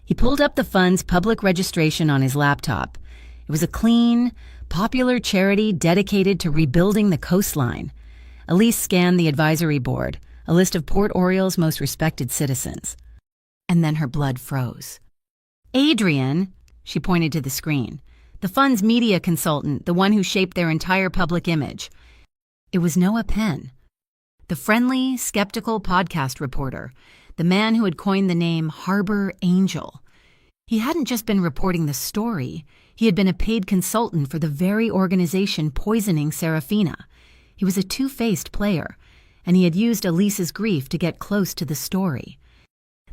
He pulled up the fund's public registration on his laptop. It was a clean, popular charity dedicated to rebuilding the coastline. Elise scanned the advisory board, a list of Port Oriole's most respected citizens. And then her blood froze. "Adrian," she pointed to the screen, "the fund's media consultant, the one who shaped their entire public image." It was Noah Penn, the friendly, skeptical podcast reporter, the man who had coined the name Harbor Angel. He hadn't just been reporting the story, he had been a paid consultant for the very organization poisoning Serafina. He was a two-faced player, and he had used Elise's grief to get close to the story.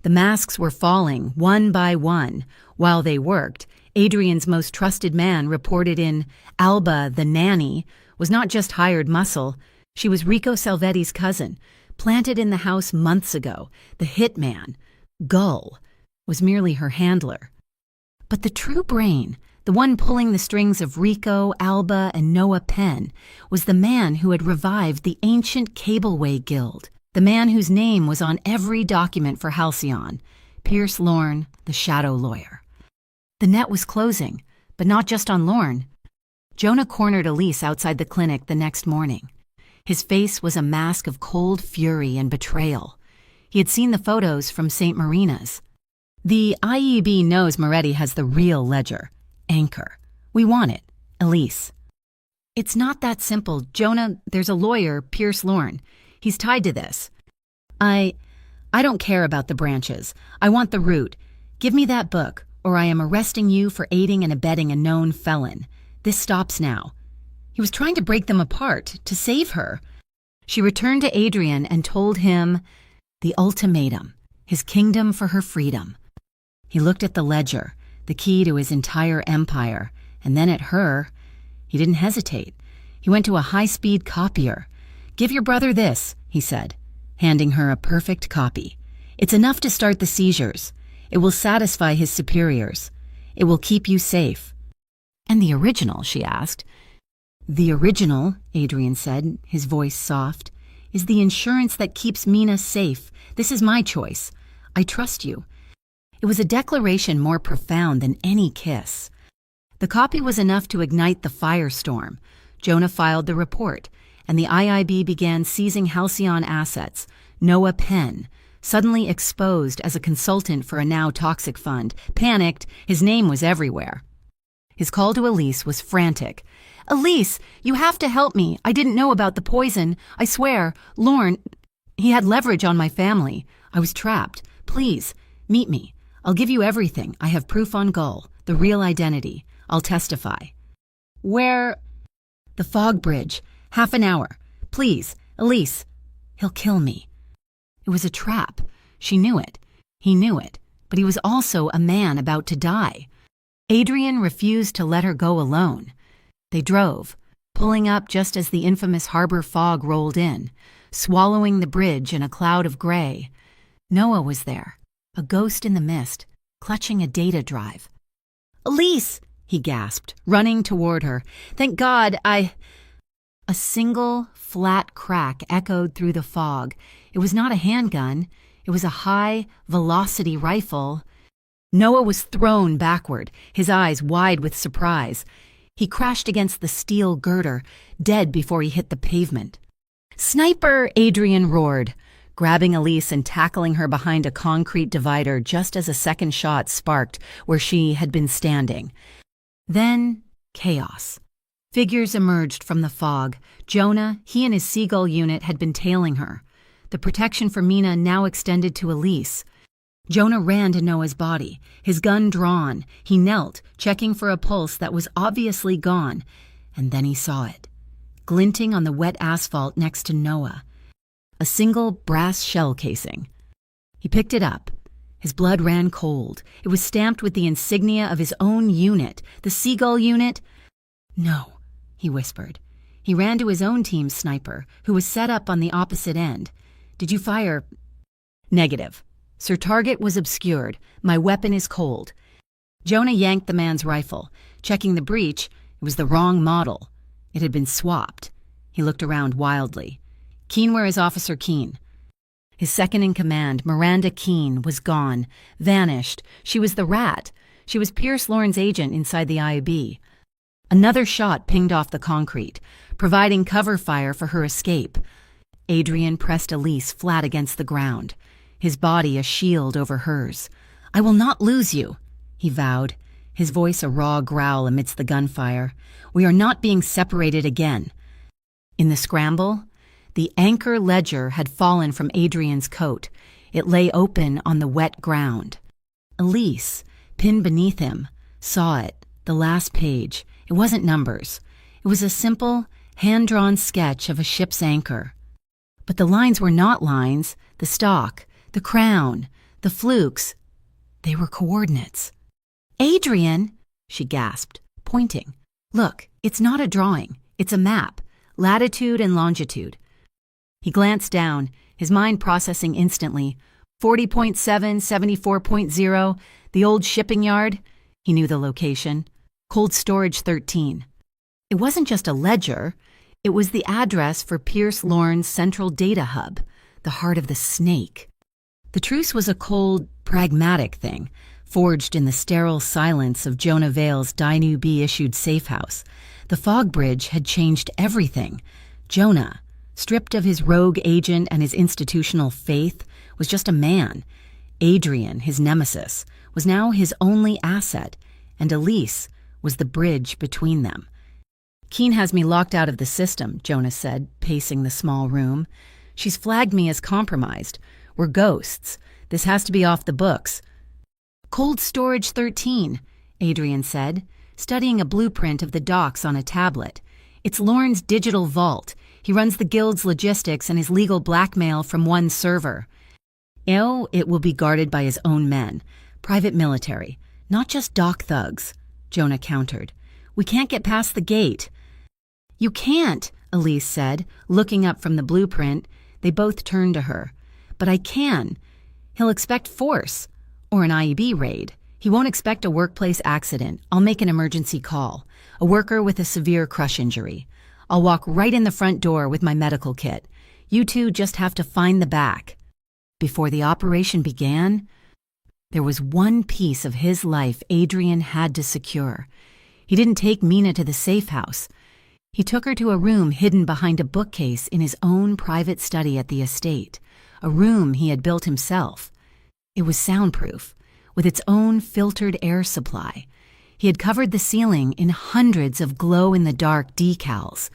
The masks were falling, one by one. While they worked, Adrian's most trusted man reported in Alba, the nanny, was not just hired muscle. She was Rico Salvetti's cousin, planted in the house months ago. The hitman, Gull, was merely her handler. But the true brain, the one pulling the strings of Rico, Alba, and Noah Penn, was the man who had revived the ancient Cableway Guild, the man whose name was on every document for Halcyon, Pierce Lorne, the shadow lawyer. The net was closing, but not just on Lorne. Jonah cornered Elise outside the clinic the next morning. His face was a mask of cold fury and betrayal. He had seen the photos from St. Marina's. The IEB knows Moretti has the real ledger. Anchor. We want it. Elise. It's not that simple. Jonah, there's a lawyer, Pierce Lorne. He's tied to this. I don't care about the branches. I want the root. Give me that book, or I am arresting you for aiding and abetting a known felon. This stops now. He was trying to break them apart, to save her. She returned to Adrian and told him the ultimatum, his kingdom for her freedom. He looked at the ledger, the key to his entire empire, and then at her. He didn't hesitate. He went to a high-speed copier. "Give your brother this," he said, handing her a perfect copy. "It's enough to start the seizures. It will satisfy his superiors. It will keep you safe." "And the original?" she asked. "The original," Adrian said, his voice soft, "is the insurance that keeps Mina safe. This is my choice. I trust you." It was a declaration more profound than any kiss. The copy was enough to ignite the firestorm. Jonah filed the report, and the IIB began seizing Halcyon assets. Noah Penn, suddenly exposed as a consultant for a now toxic fund, panicked. His name was everywhere. His call to Elise was frantic. "Elise, you have to help me. I didn't know about the poison. I swear, Lorne, he had leverage on my family. I was trapped. Please, meet me. I'll give you everything. I have proof on Gull, the real identity. I'll testify." "Where?" "The fog bridge. Half an hour. Please, Elise. He'll kill me." It was a trap. She knew it. He knew it. But he was also a man about to die. Adrian refused to let her go alone. They drove, pulling up just as the infamous harbor fog rolled in, swallowing the bridge in a cloud of gray. Noah was there, a ghost in the mist, clutching a data drive. "Elise!" he gasped, running toward her. "Thank God I—" A single, flat crack echoed through the fog. It was not a handgun. It was a high-velocity rifle. Noah was thrown backward, his eyes wide with surprise. He crashed against the steel girder, dead before he hit the pavement. "Sniper!" Adrian roared, grabbing Elise and tackling her behind a concrete divider just as a second shot sparked where she had been standing. Then, chaos. Figures emerged from the fog. Jonah, he and his Seagull unit had been tailing her. The protection for Mina now extended to Elise. Jonah ran to Noah's body, his gun drawn. He knelt, checking for a pulse that was obviously gone, and then he saw it, glinting on the wet asphalt next to Noah. A single brass shell casing. He picked it up. His blood ran cold. It was stamped with the insignia of his own unit, the Seagull unit. "No," he whispered. He ran to his own team's sniper, who was set up on the opposite end. "Did you fire?" "Negative. Sir, target was obscured. My weapon is cold." Jonah yanked the man's rifle. Checking the breech, it was the wrong model. It had been swapped. He looked around wildly. "Keene, where is Officer Keene?" His second-in-command, Miranda Keene, was gone, vanished. She was the rat. She was Pierce Lorne's agent inside the IB. Another shot pinged off the concrete, providing cover fire for her escape. Adrian pressed Elise flat against the ground, his body a shield over hers. "I will not lose you," he vowed, his voice a raw growl amidst the gunfire. "We are not being separated again." In the scramble, the anchor ledger had fallen from Adrian's coat. It lay open on the wet ground. Elise, pinned beneath him, saw it, the last page. It wasn't numbers. It was a simple, hand-drawn sketch of a ship's anchor. But the lines were not lines, the stock, the crown, the flukes. They were coordinates. "Adrian!" she gasped, pointing. "Look, it's not a drawing. It's a map, latitude and longitude." He glanced down, his mind processing instantly. 40.7, 74.0, the old shipping yard. He knew the location. Cold Storage 13. It wasn't just a ledger. It was the address for Pierce Lorne's central data hub, the heart of the snake. The truce was a cold, pragmatic thing, forged in the sterile silence of Jonah Vale's Dinu B-issued safe house. The fog bridge had changed everything. Jonah, stripped of his rogue agent and his institutional faith, was just a man. Adrian, his nemesis, was now his only asset, and Elise was the bridge between them. Keen has me locked out of the system, Jonah said, pacing the small room. She's flagged me as compromised. We're ghosts. This has to be off the books. Cold Storage 13, Adrian said, studying a blueprint of the docks on a tablet. It's Lorne's digital vault. He runs the guild's logistics and his legal blackmail from one server. It will be guarded by his own men. Private military. Not just dock thugs, Jonah countered. We can't get past the gate. You can't, Elise said, looking up from the blueprint. They both turned to her. But I can. He'll expect force. Or an IEB raid. He won't expect a workplace accident. I'll make an emergency call. A worker with a severe crush injury. I'll walk right in the front door with my medical kit. You two just have to find the back. Before the operation began, there was one piece of his life Adrian had to secure. He didn't take Mina to the safe house. He took her to a room hidden behind a bookcase in his own private study at the estate, a room he had built himself. It was soundproof, with its own filtered air supply. He had covered the ceiling in hundreds of glow-in-the-dark decals.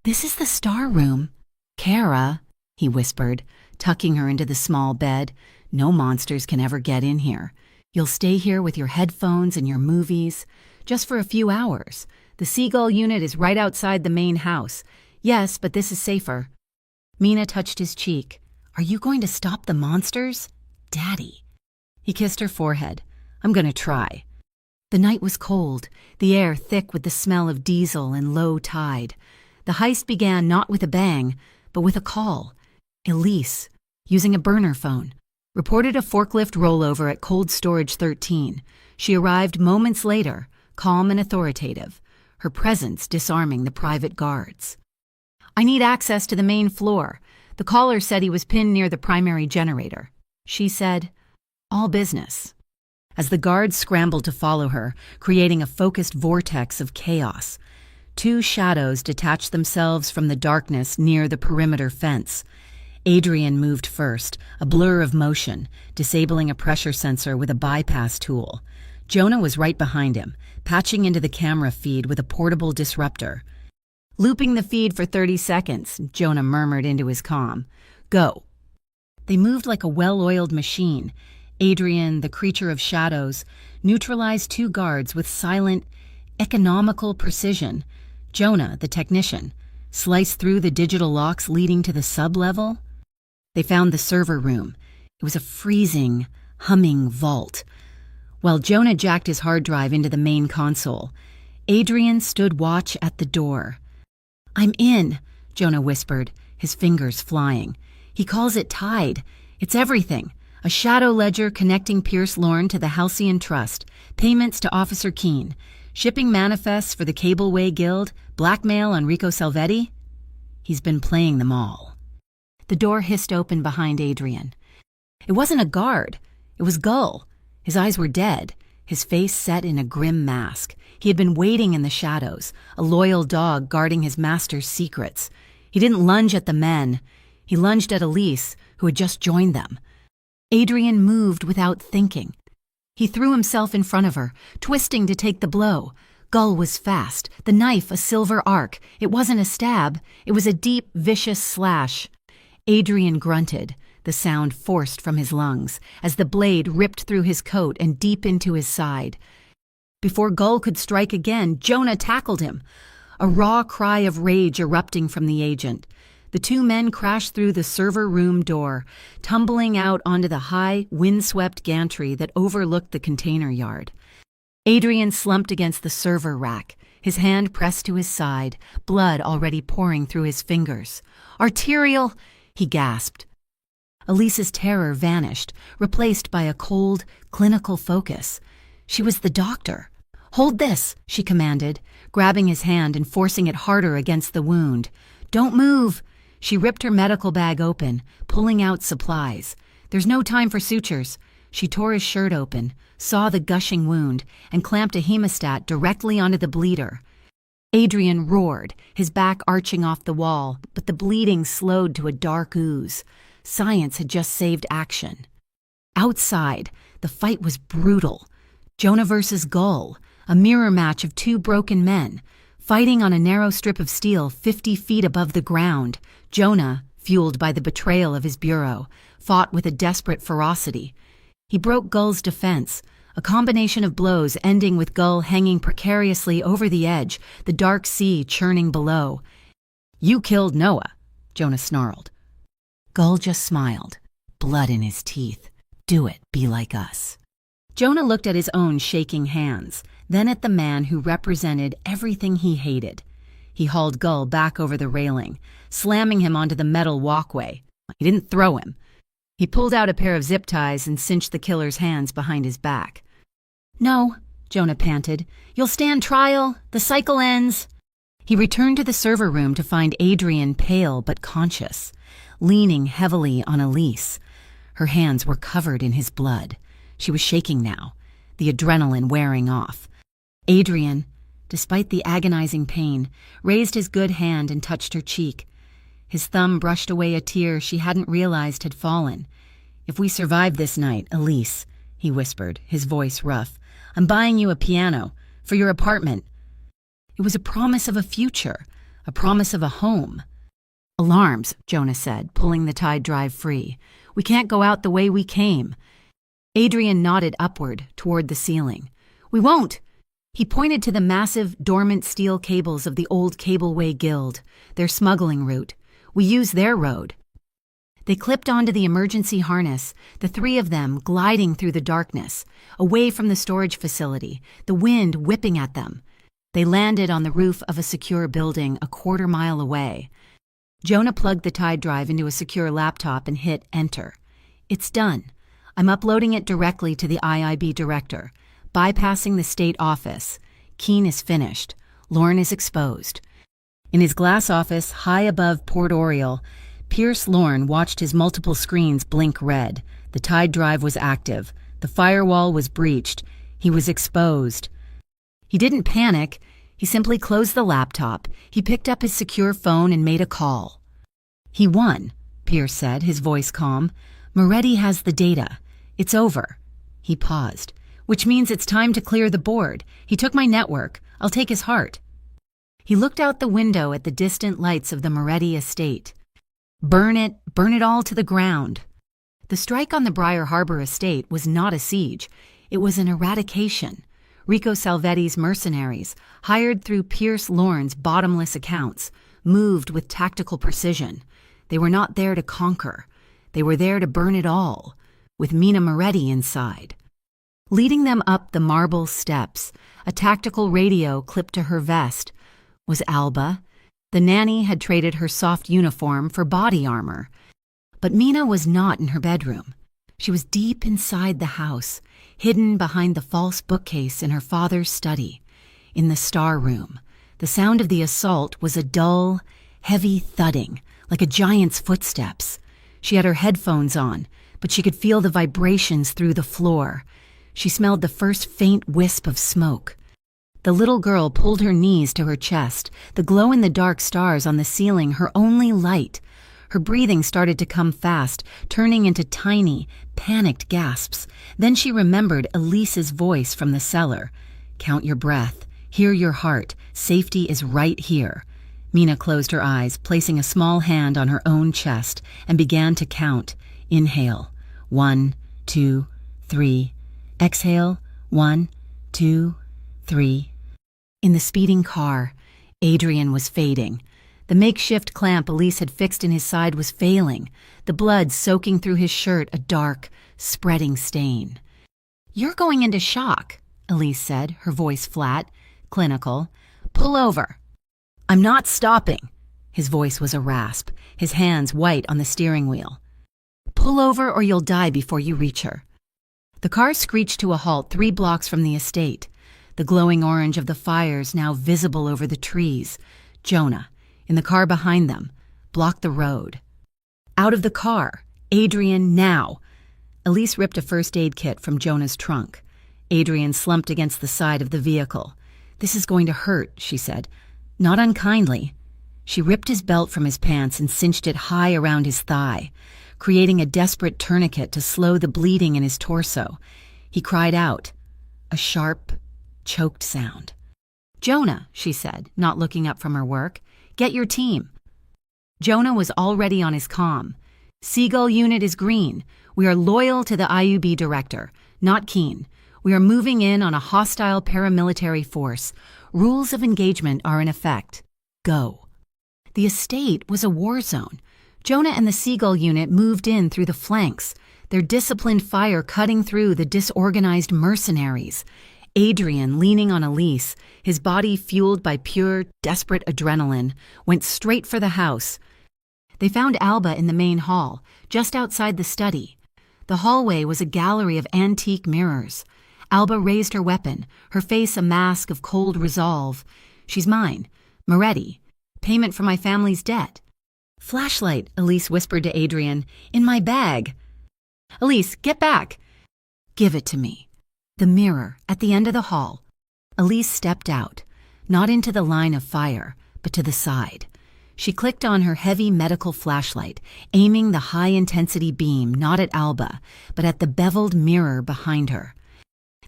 This is the star room. Kara, he whispered, tucking her into the small bed. No monsters can ever get in here. You'll stay here with your headphones and your movies, just for a few hours. The Seagull unit is right outside the main house. Yes, but this is safer. Mina touched his cheek. Are you going to stop the monsters? Daddy. He kissed her forehead. I'm going to try. The night was cold, the air thick with the smell of diesel and low tide. The heist began not with a bang, but with a call. Elise, using a burner phone, reported a forklift rollover at Cold Storage 13. She arrived moments later, calm and authoritative, her presence disarming the private guards. I need access to the main floor. The caller said he was pinned near the primary generator. She said, all business. As the guards scrambled to follow her, creating a focused vortex of chaos, two shadows detached themselves from the darkness near the perimeter fence. Adrian moved first, a blur of motion, disabling a pressure sensor with a bypass tool. Jonah was right behind him, patching into the camera feed with a portable disruptor. Looping the feed for 30 seconds, Jonah murmured into his comm. Go. They moved like a well-oiled machine. Adrian, the creature of shadows, neutralized two guards with silent, economical precision. Jonah, the technician, sliced through the digital locks leading to the sub-level. They found the server room. It was a freezing, humming vault. While Jonah jacked his hard drive into the main console, Adrian stood watch at the door. I'm in, Jonah whispered, his fingers flying. He calls it Tide. It's everything. A shadow ledger connecting Pierce Lorne to the Halcyon Trust, payments to Officer Keen, shipping manifests for the Cableway Guild, blackmail on Rico Salvetti. He's been playing them all. The door hissed open behind Adrian. It wasn't a guard. It was Gull. His eyes were dead, his face set in a grim mask. He had been waiting in the shadows, a loyal dog guarding his master's secrets. He didn't lunge at the men. He lunged at Elise, who had just joined them. Adrian moved without thinking. He threw himself in front of her, twisting to take the blow. Gull was fast, the knife a silver arc. It wasn't a stab. It was a deep, vicious slash. Adrian grunted, the sound forced from his lungs, as the blade ripped through his coat and deep into his side. Before Gull could strike again, Jonah tackled him, a raw cry of rage erupting from the agent. The two men crashed through the server room door, tumbling out onto the high, windswept gantry that overlooked the container yard. Adrian slumped against the server rack, his hand pressed to his side, blood already pouring through his fingers. Arterial, he gasped. Elise's terror vanished, replaced by a cold, clinical focus. She was the doctor. "Hold this," she commanded, grabbing his hand and forcing it harder against the wound. "Don't move." She ripped her medical bag open, pulling out supplies. "There's no time for sutures." She tore his shirt open, saw the gushing wound, and clamped a hemostat directly onto the bleeder. Adrian roared, his back arching off the wall, but the bleeding slowed to a dark ooze. Science had just saved action. Outside, the fight was brutal. Jonah versus Gull, a mirror match of two broken men, fighting on a narrow strip of steel 50 feet above the ground. Jonah, fueled by the betrayal of his bureau, fought with a desperate ferocity. He broke Gull's defense, a combination of blows ending with Gull hanging precariously over the edge, the dark sea churning below. "You killed Noah," Jonah snarled. Gull just smiled, blood in his teeth. "Do it, be like us." Jonah looked at his own shaking hands, then at the man who represented everything he hated. He hauled Gull back over the railing, slamming him onto the metal walkway. He didn't throw him. He pulled out a pair of zip ties and cinched the killer's hands behind his back. "No," Jonah panted. "You'll stand trial. The cycle ends." He returned to the server room to find Adrian pale but conscious, leaning heavily on Elise. Her hands were covered in his blood. She was shaking now, the adrenaline wearing off. Adrian, despite the agonizing pain, raised his good hand and touched her cheek. His thumb brushed away a tear she hadn't realized had fallen. "If we survive this night, Elise," he whispered, his voice rough, "I'm buying you a piano for your apartment." It was a promise of a future, a promise of a home. "Alarms," Jonah said, pulling the tide drive free. "We can't go out the way we came." Adrian nodded upward, toward the ceiling. "We won't." He pointed to the massive, dormant steel cables of the old Cableway Guild, their smuggling route. "We use their road." They clipped onto the emergency harness, the three of them gliding through the darkness, away from the storage facility, the wind whipping at them. They landed on the roof of a secure building a quarter-mile away. Jonah plugged the tide drive into a secure laptop and hit enter. "It's done. I'm uploading it directly to the IIB director, bypassing the state office. Keene is finished. Lorne is exposed." In his glass office, high above Port Oriole, Pierce Lorne watched his multiple screens blink red. The tide drive was active. The firewall was breached. He was exposed. He didn't panic. He simply closed the laptop. He picked up his secure phone and made a call. "He won," Pierce said, his voice calm. "Moretti has the data. It's over." He paused. "Which means it's time to clear the board. He took my network. I'll take his heart." He looked out the window at the distant lights of the Moretti estate. Burn it all to the ground. The strike on the Briar Harbor estate was not a siege. It was an eradication. Rico Salvetti's mercenaries, hired through Pierce Lorne's bottomless accounts, moved with tactical precision. They were not there to conquer. They were there to burn it all, with Mina Moretti inside. Leading them up the marble steps, a tactical radio clipped to her vest, was Alba. The nanny had traded her soft uniform for body armor. But Mina was not in her bedroom. She was deep inside the house, hidden behind the false bookcase in her father's study. In the star room, the sound of the assault was a dull, heavy thudding, like a giant's footsteps. She had her headphones on, but she could feel the vibrations through the floor. She smelled the first faint wisp of smoke. The little girl pulled her knees to her chest, the glow-in-the-dark stars on the ceiling her only light. Her breathing started to come fast, turning into tiny, panicked gasps. Then she remembered Elise's voice from the cellar. "Count your breath. Hear your heart. Safety is right here." Mina closed her eyes, placing a small hand on her own chest, and began to count. Inhale. 1, 2, 3. Exhale. 1, 2, 3. In the speeding car, Adrian was fading. The makeshift clamp Elise had fixed in his side was failing, the blood soaking through his shirt, a dark, spreading stain. "You're going into shock," Elise said, her voice flat, clinical. "Pull over." "I'm not stopping." His voice was a rasp, his hands white on the steering wheel. "Pull over or you'll die before you reach her." The car screeched to a halt 3 blocks from the estate, the glowing orange of the fires now visible over the trees. Jonah, in the car behind them, blocked the road. Out of the car! Adrian, now! Elise ripped a first aid kit from Jonah's trunk. Adrian slumped against the side of the vehicle. "This is going to hurt," she said. Not unkindly. She ripped his belt from his pants and cinched it high around his thigh, creating a desperate tourniquet to slow the bleeding in his torso. He cried out. A sharp, choked sound. "Jonah," she said, not looking up from her work. "Get your team." Jonah was already on his comm. "Seagull unit is green. We are loyal to the IUB director, not keen. We are moving in on a hostile paramilitary force. Rules of engagement are in effect. Go." The estate was a war zone. Jonah and the Seagull unit moved in through the flanks, their disciplined fire cutting through the disorganized mercenaries. Adrian, leaning on Elise, his body fueled by pure, desperate adrenaline, went straight for the house. They found Alba in the main hall, just outside the study. The hallway was a gallery of antique mirrors. Alba raised her weapon, her face a mask of cold resolve. "She's mine. Moretti. Payment for my family's debt." "Flashlight," Elise whispered to Adrian. "In my bag." "Elise, get back." "Give it to me." The mirror, at the end of the hall. Elise stepped out, not into the line of fire, but to the side. She clicked on her heavy medical flashlight, aiming the high-intensity beam not at Alba, but at the beveled mirror behind her.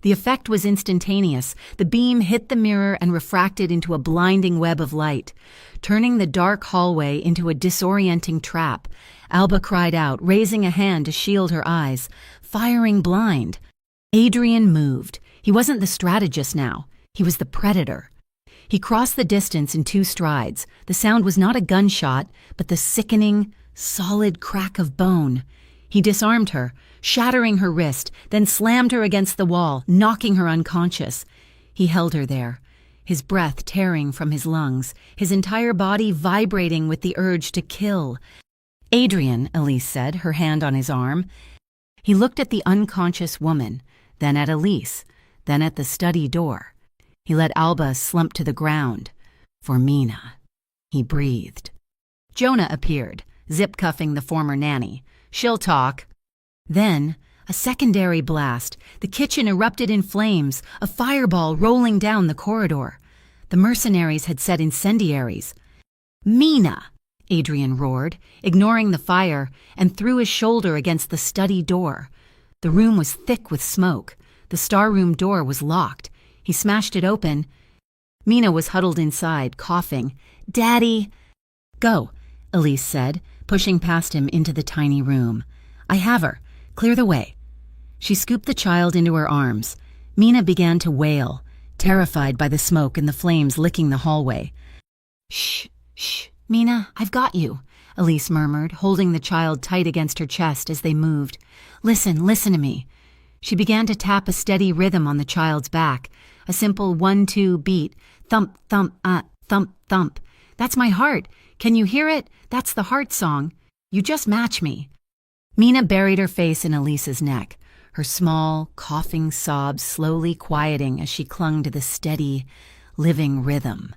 The effect was instantaneous. The beam hit the mirror and refracted into a blinding web of light, turning the dark hallway into a disorienting trap. Alba cried out, raising a hand to shield her eyes, firing blind. Adrian moved. He wasn't the strategist now. He was the predator. He crossed the distance in 2 strides. The sound was not a gunshot, but the sickening, solid crack of bone. He disarmed her, shattering her wrist, then slammed her against the wall, knocking her unconscious. He held her there, his breath tearing from his lungs, his entire body vibrating with the urge to kill. "Adrian," Elise said, her hand on his arm. He looked at the unconscious woman, then at Elise, then at the study door. He let Alba slump to the ground. "For Mina." He breathed. Jonah appeared, zip-cuffing the former nanny. "She'll talk." Then, a secondary blast. The kitchen erupted in flames, a fireball rolling down the corridor. The mercenaries had set incendiaries. "Mina!" Adrian roared, ignoring the fire, and threw his shoulder against the study door. The room was thick with smoke. The staroom door was locked. He smashed it open. Mina was huddled inside, coughing. "Daddy!" "Go," Elise said, pushing past him into the tiny room. "I have her. Clear the way." She scooped the child into her arms. Mina began to wail, terrified by the smoke and the flames licking the hallway. "Shh, shh, Mina, I've got you," Elise murmured, holding the child tight against her chest as they moved. Listen to me." She began to tap a steady rhythm on the child's back, a simple 1-2 beat, thump, thump, thump, thump. "That's my heart. Can you hear it? That's the heart song. You just match me." Mina buried her face in Elise's neck, her small, coughing sobs slowly quieting as she clung to the steady, living rhythm.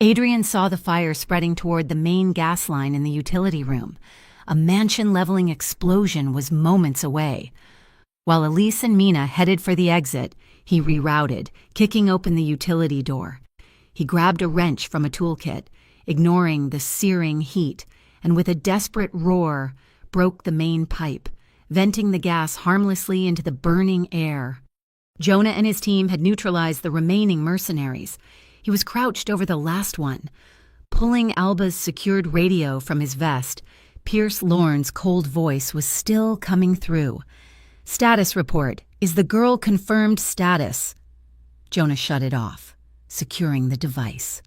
Adrian saw the fire spreading toward the main gas line in the utility room. A mansion-leveling explosion was moments away. While Elise and Mina headed for the exit, he rerouted, kicking open the utility door. He grabbed a wrench from a toolkit, ignoring the searing heat, and with a desperate roar, broke the main pipe, venting the gas harmlessly into the burning air. Jonah and his team had neutralized the remaining mercenaries. He was crouched over the last one. Pulling Alba's secured radio from his vest, Pierce Lorne's cold voice was still coming through. "Status report. Is the girl confirmed status?" Jonah shut it off, securing the device.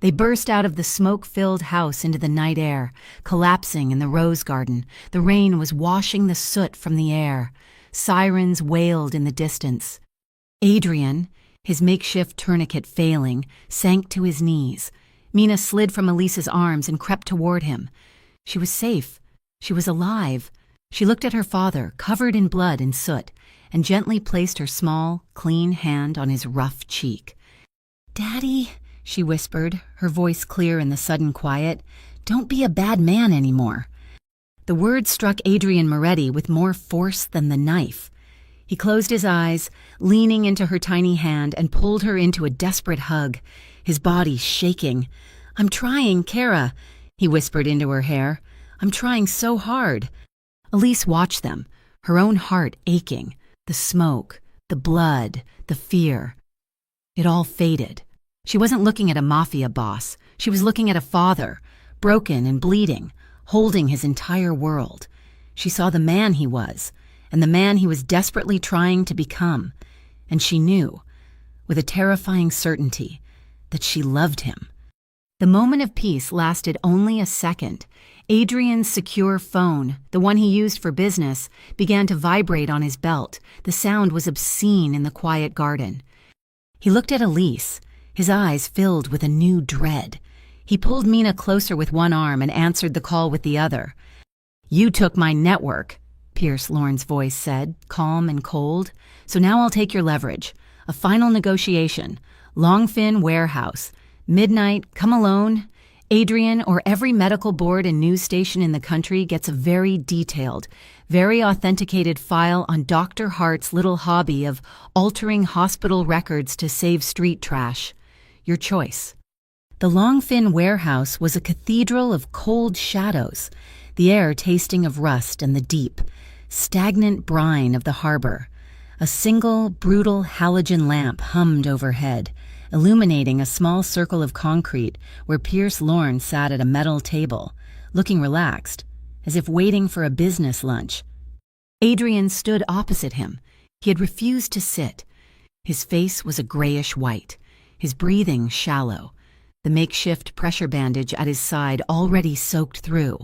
They burst out of the smoke-filled house into the night air, collapsing in the rose garden. The rain was washing the soot from the air. Sirens wailed in the distance. Adrian, his makeshift tourniquet failing, sank to his knees. Mina slid from Elise's arms and crept toward him. She was safe. She was alive. She looked at her father, covered in blood and soot, and gently placed her small, clean hand on his rough cheek. "Daddy," she whispered, her voice clear in the sudden quiet, "don't be a bad man anymore." The words struck Adrian Moretti with more force than the knife. He closed his eyes, leaning into her tiny hand, and pulled her into a desperate hug, his body shaking. "I'm trying, Kara," he whispered into her hair. "I'm trying so hard." Elise watched them, her own heart aching, the smoke, the blood, the fear. It all faded. She wasn't looking at a mafia boss. She was looking at a father, broken and bleeding, holding his entire world. She saw the man he was, and the man he was desperately trying to become, and she knew, with a terrifying certainty, that she loved him. The moment of peace lasted only a second. Adrian's secure phone, the one he used for business, began to vibrate on his belt. The sound was obscene in the quiet garden. He looked at Elise, his eyes filled with a new dread. He pulled Mina closer with one arm and answered the call with the other. "You took my network," Pierce Lorne's voice said, calm and cold. "So now I'll take your leverage. A final negotiation. Longfin Warehouse. Midnight, come alone. Adrian or every medical board and news station in the country gets a very detailed, very authenticated file on Dr. Hart's little hobby of altering hospital records to save street trash. Your choice." The Longfin Warehouse was a cathedral of cold shadows, the air tasting of rust and the deep, stagnant brine of the harbor. A single, brutal halogen lamp hummed overhead, illuminating a small circle of concrete where Pierce Lorne sat at a metal table, looking relaxed, as if waiting for a business lunch. Adrian stood opposite him. He had refused to sit. His face was a grayish white, his breathing shallow, the makeshift pressure bandage at his side already soaked through.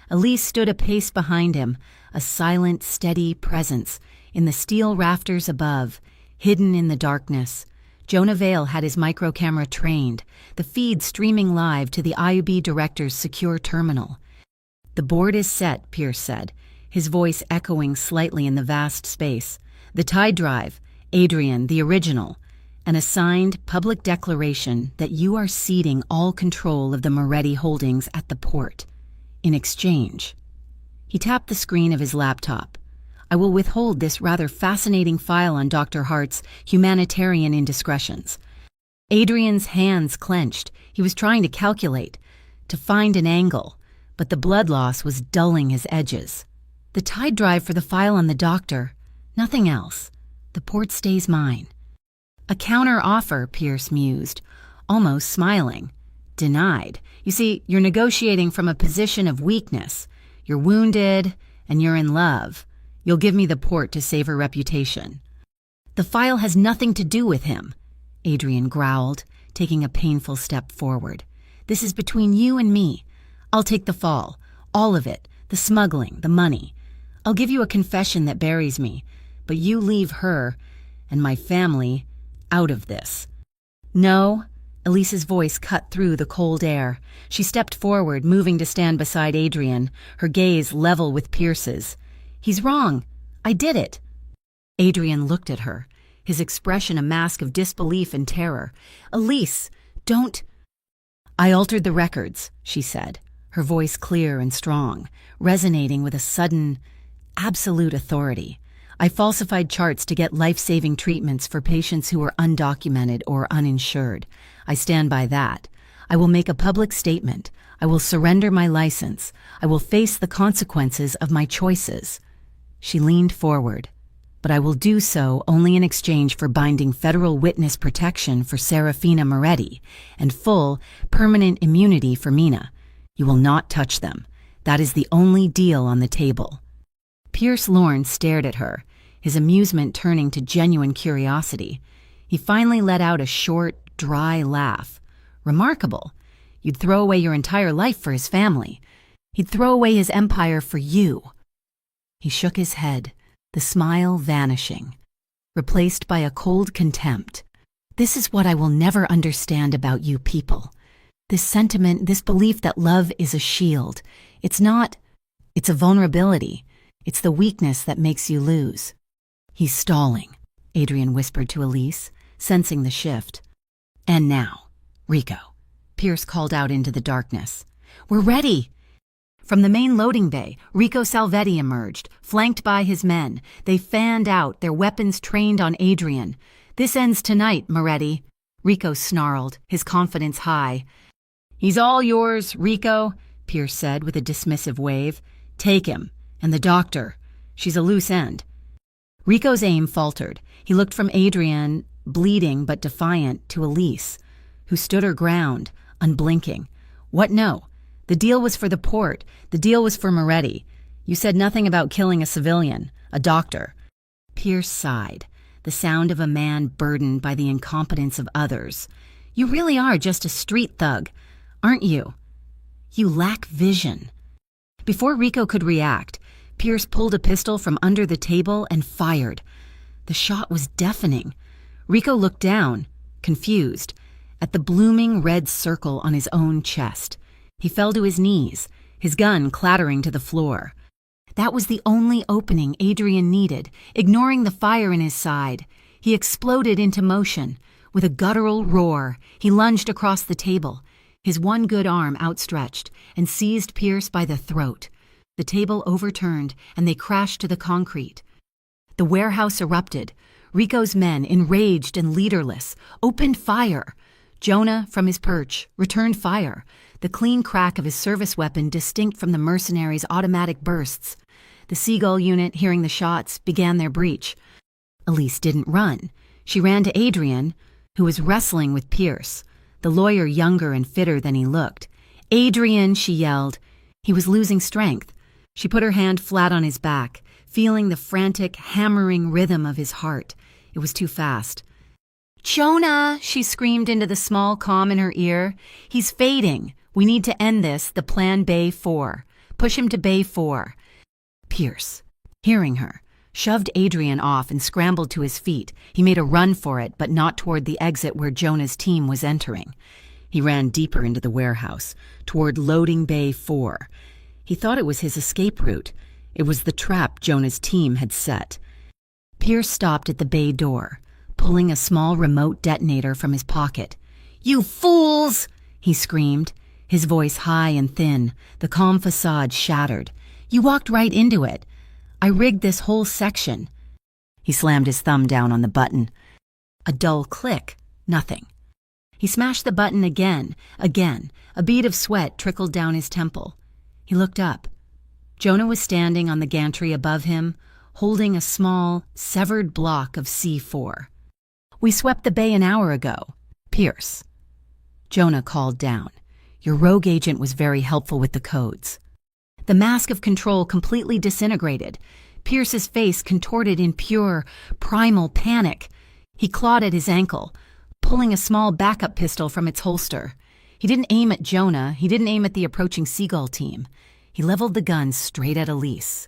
Elise stood a pace behind him, a silent, steady presence, in the steel rafters above, hidden in the darkness. Jonah Vale had his microcamera trained, the feed streaming live to the IUB director's secure terminal. "The board is set," Pierce said, his voice echoing slightly in the vast space. "The tide drive, Adrian, the original, an assigned public declaration that you are ceding all control of the Moretti holdings at the port. In exchange." He tapped the screen of his laptop. "I will withhold this rather fascinating file on Dr. Hart's humanitarian indiscretions." Adrian's hands clenched. He was trying to calculate, to find an angle, but the blood loss was dulling his edges. "The tide drive for the file on the doctor. Nothing else. The port stays mine." "A counter offer," Pierce mused, almost smiling. "Denied. You see, you're negotiating from a position of weakness. You're wounded, and you're in love. You'll give me the port to save her reputation." "The file has nothing to do with him," Adrian growled, taking a painful step forward. "This is between you and me. I'll take the fall, all of it, the smuggling, the money. I'll give you a confession that buries me, but you leave her and my family out of this." "No." Elise's voice cut through the cold air. She stepped forward, moving to stand beside Adrian, her gaze level with Pierce's. "He's wrong. I did it." Adrian looked at her, his expression a mask of disbelief and terror. "Elise, don't—" "I altered the records," she said, her voice clear and strong, resonating with a sudden, absolute authority. "I falsified charts to get life-saving treatments for patients who were undocumented or uninsured. I stand by that. I will make a public statement. I will surrender my license. I will face the consequences of my choices." She leaned forward. "But I will do so only in exchange for binding federal witness protection for Serafina Moretti and full, permanent immunity for Mina. You will not touch them. That is the only deal on the table." Pierce Lorne stared at her, his amusement turning to genuine curiosity. He finally let out a short, dry laugh. "Remarkable. You'd throw away your entire life for his family. He'd throw away his empire for you." He shook his head, the smile vanishing, replaced by a cold contempt. "This is what I will never understand about you people. This sentiment, this belief that love is a shield. It's not. It's a vulnerability. It's the weakness that makes you lose." "He's stalling," Adrian whispered to Elise, sensing the shift. "And now, Rico," Pierce called out into the darkness. "We're ready!" From the main loading bay, Rico Salvetti emerged, flanked by his men. They fanned out, their weapons trained on Adrian. "This ends tonight, Moretti," Rico snarled, his confidence high. "He's all yours, Rico," Pierce said with a dismissive wave. "Take him. And the doctor. She's a loose end." Rico's aim faltered. He looked from Adrian, bleeding but defiant, to Elise, who stood her ground, unblinking. "What no? The deal was for the port. The deal was for Moretti. You said nothing about killing a civilian, a doctor." Pierce sighed, the sound of a man burdened by the incompetence of others. "You really are just a street thug, aren't you? You lack vision." Before Rico could react, Pierce pulled a pistol from under the table and fired. The shot was deafening. Rico looked down, confused, at the blooming red circle on his own chest. He fell to his knees, his gun clattering to the floor. That was the only opening Adrian needed, ignoring the fire in his side. He exploded into motion. With a guttural roar, he lunged across the table, his one good arm outstretched, and seized Pierce by the throat. The table overturned, and they crashed to the concrete. The warehouse erupted. Rico's men, enraged and leaderless, opened fire. Jonah, from his perch, returned fire, the clean crack of his service weapon distinct from the mercenaries' automatic bursts. The Seagull unit, hearing the shots, began their breach. Elise didn't run. She ran to Adrian, who was wrestling with Pierce, the lawyer younger and fitter than he looked. "Adrian," she yelled. He was losing strength. She put her hand flat on his back, feeling the frantic, hammering rhythm of his heart. It was too fast. "Jonah," she screamed into the small comm in her ear. "He's fading. We need to end this, the plan Bay 4. Push him to Bay 4. Pierce, hearing her, shoved Adrian off and scrambled to his feet. He made a run for it, but not toward the exit where Jonah's team was entering. He ran deeper into the warehouse, toward loading Bay 4. He thought it was his escape route. It was the trap Jonah's team had set. Pierce stopped at the bay door, pulling a small remote detonator from his pocket. "You fools!" he screamed, his voice high and thin, the calm facade shattered. "You walked right into it. I rigged this whole section." He slammed his thumb down on the button. A dull click, nothing. He smashed the button again. A bead of sweat trickled down his temple. He looked up. Jonah was standing on the gantry above him, holding a small, severed block of C4. "We swept the bay an hour ago. Pierce." Jonah called down. "Your rogue agent was very helpful with the codes." The mask of control completely disintegrated. Pierce's face contorted in pure, primal panic. He clawed at his ankle, pulling a small backup pistol from its holster. He didn't aim at Jonah. He didn't aim at the approaching Seagull team. He leveled the gun straight at Elise.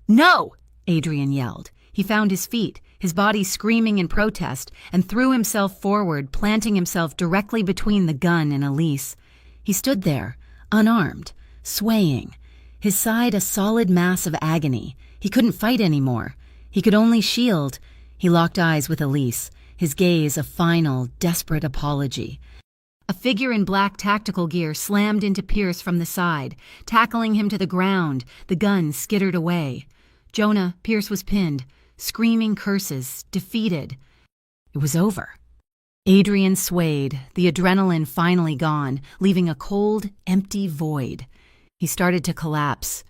"No!" Adrian yelled. He found his feet, his body screaming in protest, and threw himself forward, planting himself directly between the gun and Elise. He stood there, unarmed, swaying, his side a solid mass of agony. He couldn't fight anymore. He could only shield. He locked eyes with Elise, his gaze a final, desperate apology. A figure in black tactical gear slammed into Pierce from the side, tackling him to the ground. The gun skittered away. Jonah, Pierce was pinned, screaming curses, defeated. It was over. Adrian swayed, the adrenaline finally gone, leaving a cold, empty void. He started to collapse.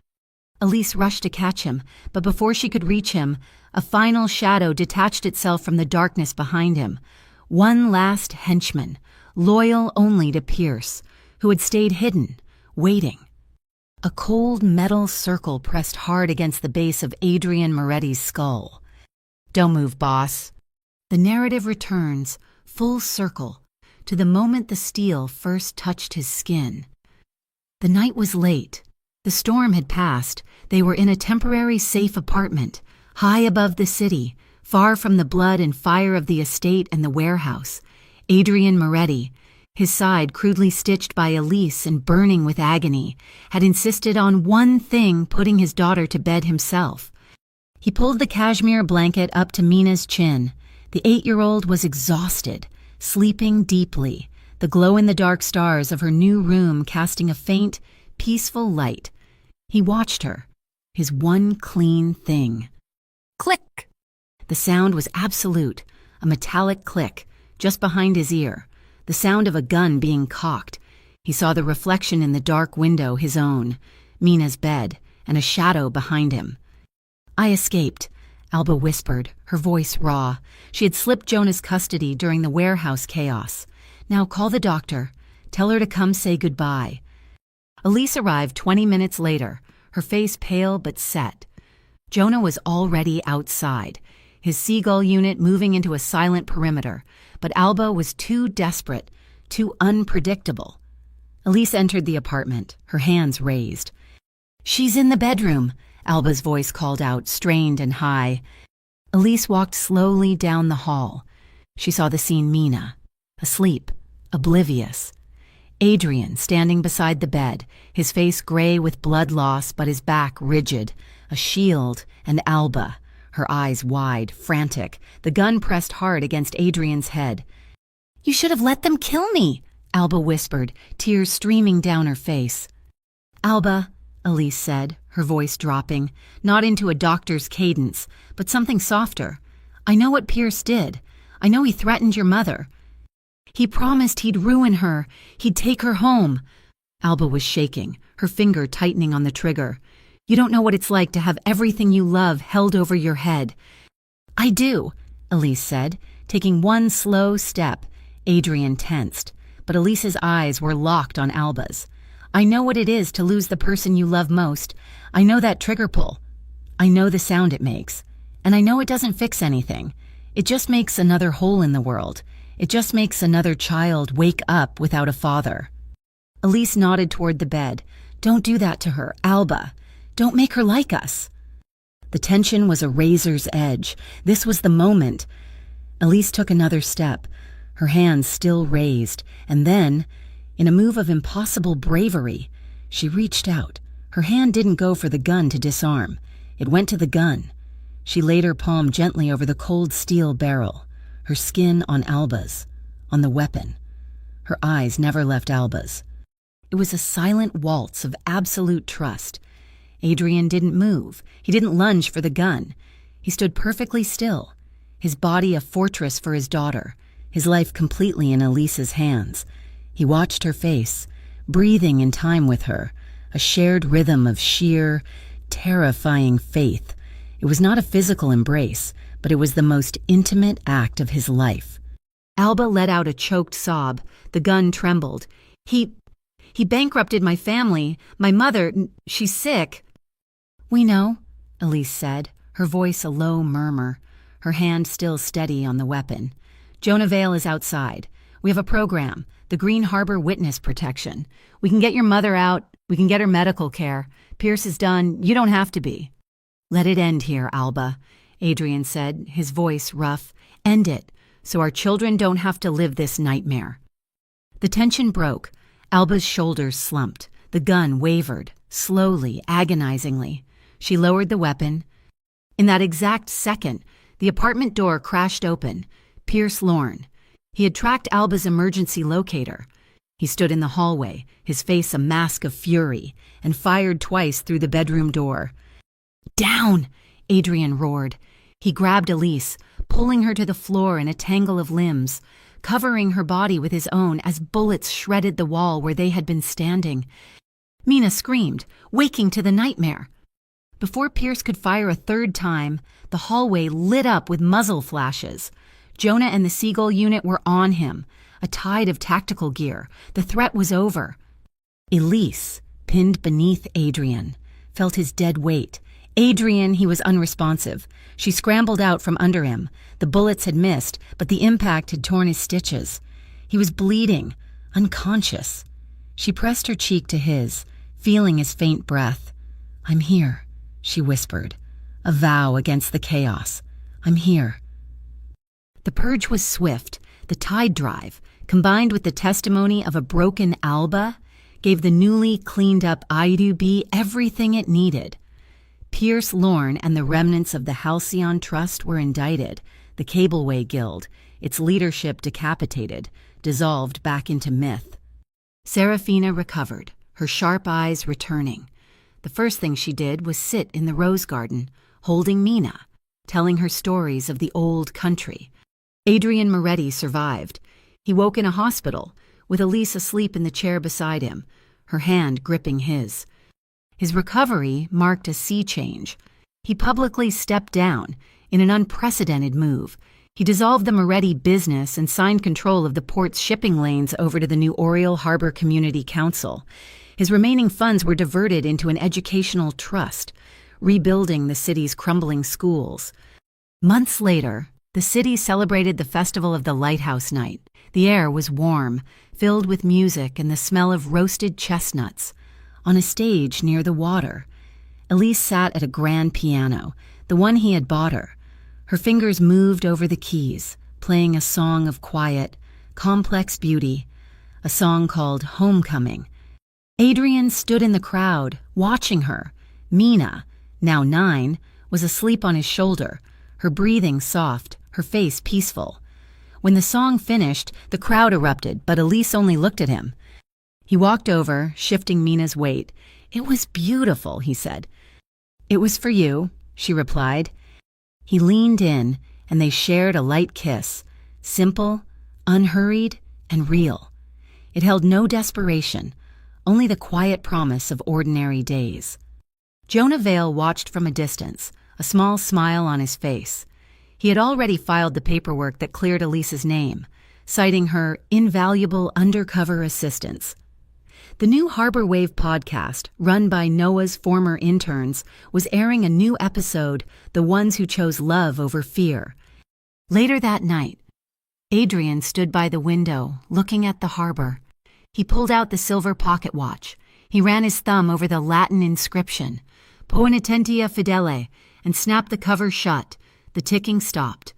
Elise rushed to catch him, but before she could reach him, a final shadow detached itself from the darkness behind him. One last henchman, loyal only to Pierce, who had stayed hidden, waiting. A cold metal circle pressed hard against the base of Adrian Moretti's skull. "Don't move, boss." The narrative returns, full circle, to the moment the steel first touched his skin. The night was late. The storm had passed. They were in a temporary safe apartment, high above the city, far from the blood and fire of the estate and the warehouse. Adrian Moretti, his side crudely stitched by Elise and burning with agony, had insisted on one thing: putting his daughter to bed himself. He pulled the cashmere blanket up to Mina's chin. The 8-year-old was exhausted, sleeping deeply, the glow-in-the-dark stars of her new room casting a faint, peaceful light. He watched her, his one clean thing. Click! The sound was absolute, a metallic click, just behind his ear, the sound of a gun being cocked. He saw the reflection in the dark window, his own, Mina's bed, and a shadow behind him. "I escaped," Alba whispered, her voice raw. She had slipped Jonah's custody during the warehouse chaos. "Now call the doctor. Tell her to come say goodbye." Elise arrived 20 minutes later, her face pale but set. Jonah was already outside, his seagull unit moving into a silent perimeter, but Alba was too desperate, too unpredictable. Elise entered the apartment, her hands raised. "She's in the bedroom," Alba's voice called out, strained and high. Elise walked slowly down the hall. She saw the scene: Mina, asleep, oblivious. Adrian standing beside the bed, his face gray with blood loss but his back rigid, a shield, and Alba, her eyes wide, frantic, the gun pressed hard against Adrian's head. "You should have let them kill me," Alba whispered, tears streaming down her face. "Alba," Elise said, her voice dropping, not into a doctor's cadence, but something softer. "I know what Pierce did. I know he threatened your mother. He promised he'd ruin her, he'd take her home." Alba was shaking, her finger tightening on the trigger. "You don't know what it's like to have everything you love held over your head." "I do," Elise said, taking one slow step. Adrian tensed, but Elise's eyes were locked on Alba's. "I know what it is to lose the person you love most. I know that trigger pull. I know the sound it makes. And I know it doesn't fix anything. It just makes another hole in the world. It just makes another child wake up without a father." Elise nodded toward the bed. "Don't do that to her, Alba. Don't make her like us." The tension was a razor's edge. This was the moment. Elise took another step, her hands still raised, and then, in a move of impossible bravery, she reached out. Her hand didn't go for the gun to disarm. It went to the gun. She laid her palm gently over the cold steel barrel, her skin on Alba's, on the weapon. Her eyes never left Alba's. It was a silent waltz of absolute trust. Adrian didn't move. He didn't lunge for the gun. He stood perfectly still, his body a fortress for his daughter, his life completely in Elise's hands. He watched her face, breathing in time with her, a shared rhythm of sheer, terrifying faith. It was not a physical embrace, but it was the most intimate act of his life. Alba let out a choked sob. The gun trembled. He bankrupted my family. My mother, she's sick." "We know," Elise said, her voice a low murmur, her hand still steady on the weapon. "Jonah Vale is outside. We have a program, the Green Harbor Witness Protection. We can get your mother out. We can get her medical care. Pierce is done. You don't have to be." "Let it end here, Alba," Adrian said, his voice rough. "End it, so our children don't have to live this nightmare." The tension broke. Alba's shoulders slumped. The gun wavered, slowly, agonizingly. She lowered the weapon. In that exact second, the apartment door crashed open. Pierce Lorne. He had tracked Alba's emergency locator. He stood in the hallway, his face a mask of fury, and fired twice through the bedroom door. "Down!" Adrian roared. He grabbed Elise, pulling her to the floor in a tangle of limbs, covering her body with his own as bullets shredded the wall where they had been standing. Mina screamed, waking to the nightmare. Before Pierce could fire a third time, the hallway lit up with muzzle flashes. Jonah and the Seagull unit were on him, a tide of tactical gear. The threat was over. Elise, pinned beneath Adrian, felt his dead weight. Adrian, he was unresponsive. She scrambled out from under him. The bullets had missed, but the impact had torn his stitches. He was bleeding, unconscious. She pressed her cheek to his, feeling his faint breath. "I'm here," she whispered, a vow against the chaos. "I'm here." The purge was swift. The tide drive, combined with the testimony of a broken Alba, gave the newly cleaned-up I-2B everything it needed. Pierce Lorne and the remnants of the Halcyon Trust were indicted, the Cableway Guild, its leadership decapitated, dissolved back into myth. Serafina recovered, her sharp eyes returning. The first thing she did was sit in the rose garden, holding Mina, telling her stories of the old country. Adrian Moretti survived. He woke in a hospital, with Elise asleep in the chair beside him, her hand gripping his. His recovery marked a sea change. He publicly stepped down, in an unprecedented move. He dissolved the Moretti business and signed control of the port's shipping lanes over to the new Oriole Harbor Community Council. His remaining funds were diverted into an educational trust, rebuilding the city's crumbling schools. Months later, the city celebrated the festival of the Lighthouse Night. The air was warm, filled with music and the smell of roasted chestnuts. On a stage near the water, Elise sat at a grand piano, the one he had bought her. Her fingers moved over the keys, playing a song of quiet, complex beauty, a song called Homecoming. Adrian stood in the crowd, watching her. Mina, now 9, was asleep on his shoulder, her breathing soft, her face peaceful. When the song finished, the crowd erupted, but Elise only looked at him. He walked over, shifting Mina's weight. "It was beautiful," he said. "It was for you," she replied. He leaned in, and they shared a light kiss, simple, unhurried, and real. It held no desperation, only the quiet promise of ordinary days. Jonah Vale watched from a distance, a small smile on his face. He had already filed the paperwork that cleared Elise's name, citing her invaluable undercover assistance. The new Harbor Wave podcast, run by Noah's former interns, was airing a new episode, The Ones Who Chose Love Over Fear. Later that night, Adrian stood by the window, looking at the harbor. He pulled out the silver pocket watch. He ran his thumb over the Latin inscription, Poenitentia Fidele, and snapped the cover shut. The ticking stopped.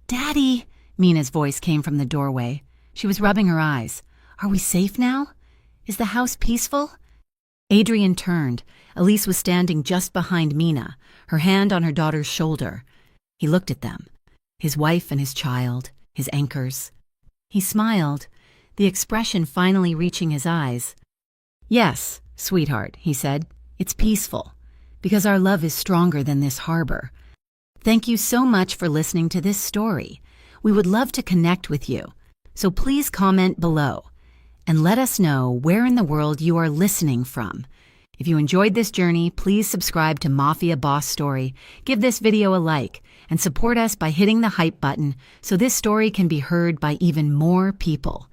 "Daddy," Mina's voice came from the doorway. She was rubbing her eyes. "Are we safe now? Is the house peaceful?" Adrian turned. Elise was standing just behind Mina, her hand on her daughter's shoulder. He looked at them, his wife and his child, his anchors. He smiled, the expression finally reaching his eyes. "Yes, sweetheart," he said, "it's peaceful, because our love is stronger than this harbor. Thank you so much for listening to this story. We would love to connect with you, so please comment below and let us know where in the world you are listening from. If you enjoyed this journey, please subscribe to Mafia Boss Story, give this video a like, and support us by hitting the hype button so this story can be heard by even more people.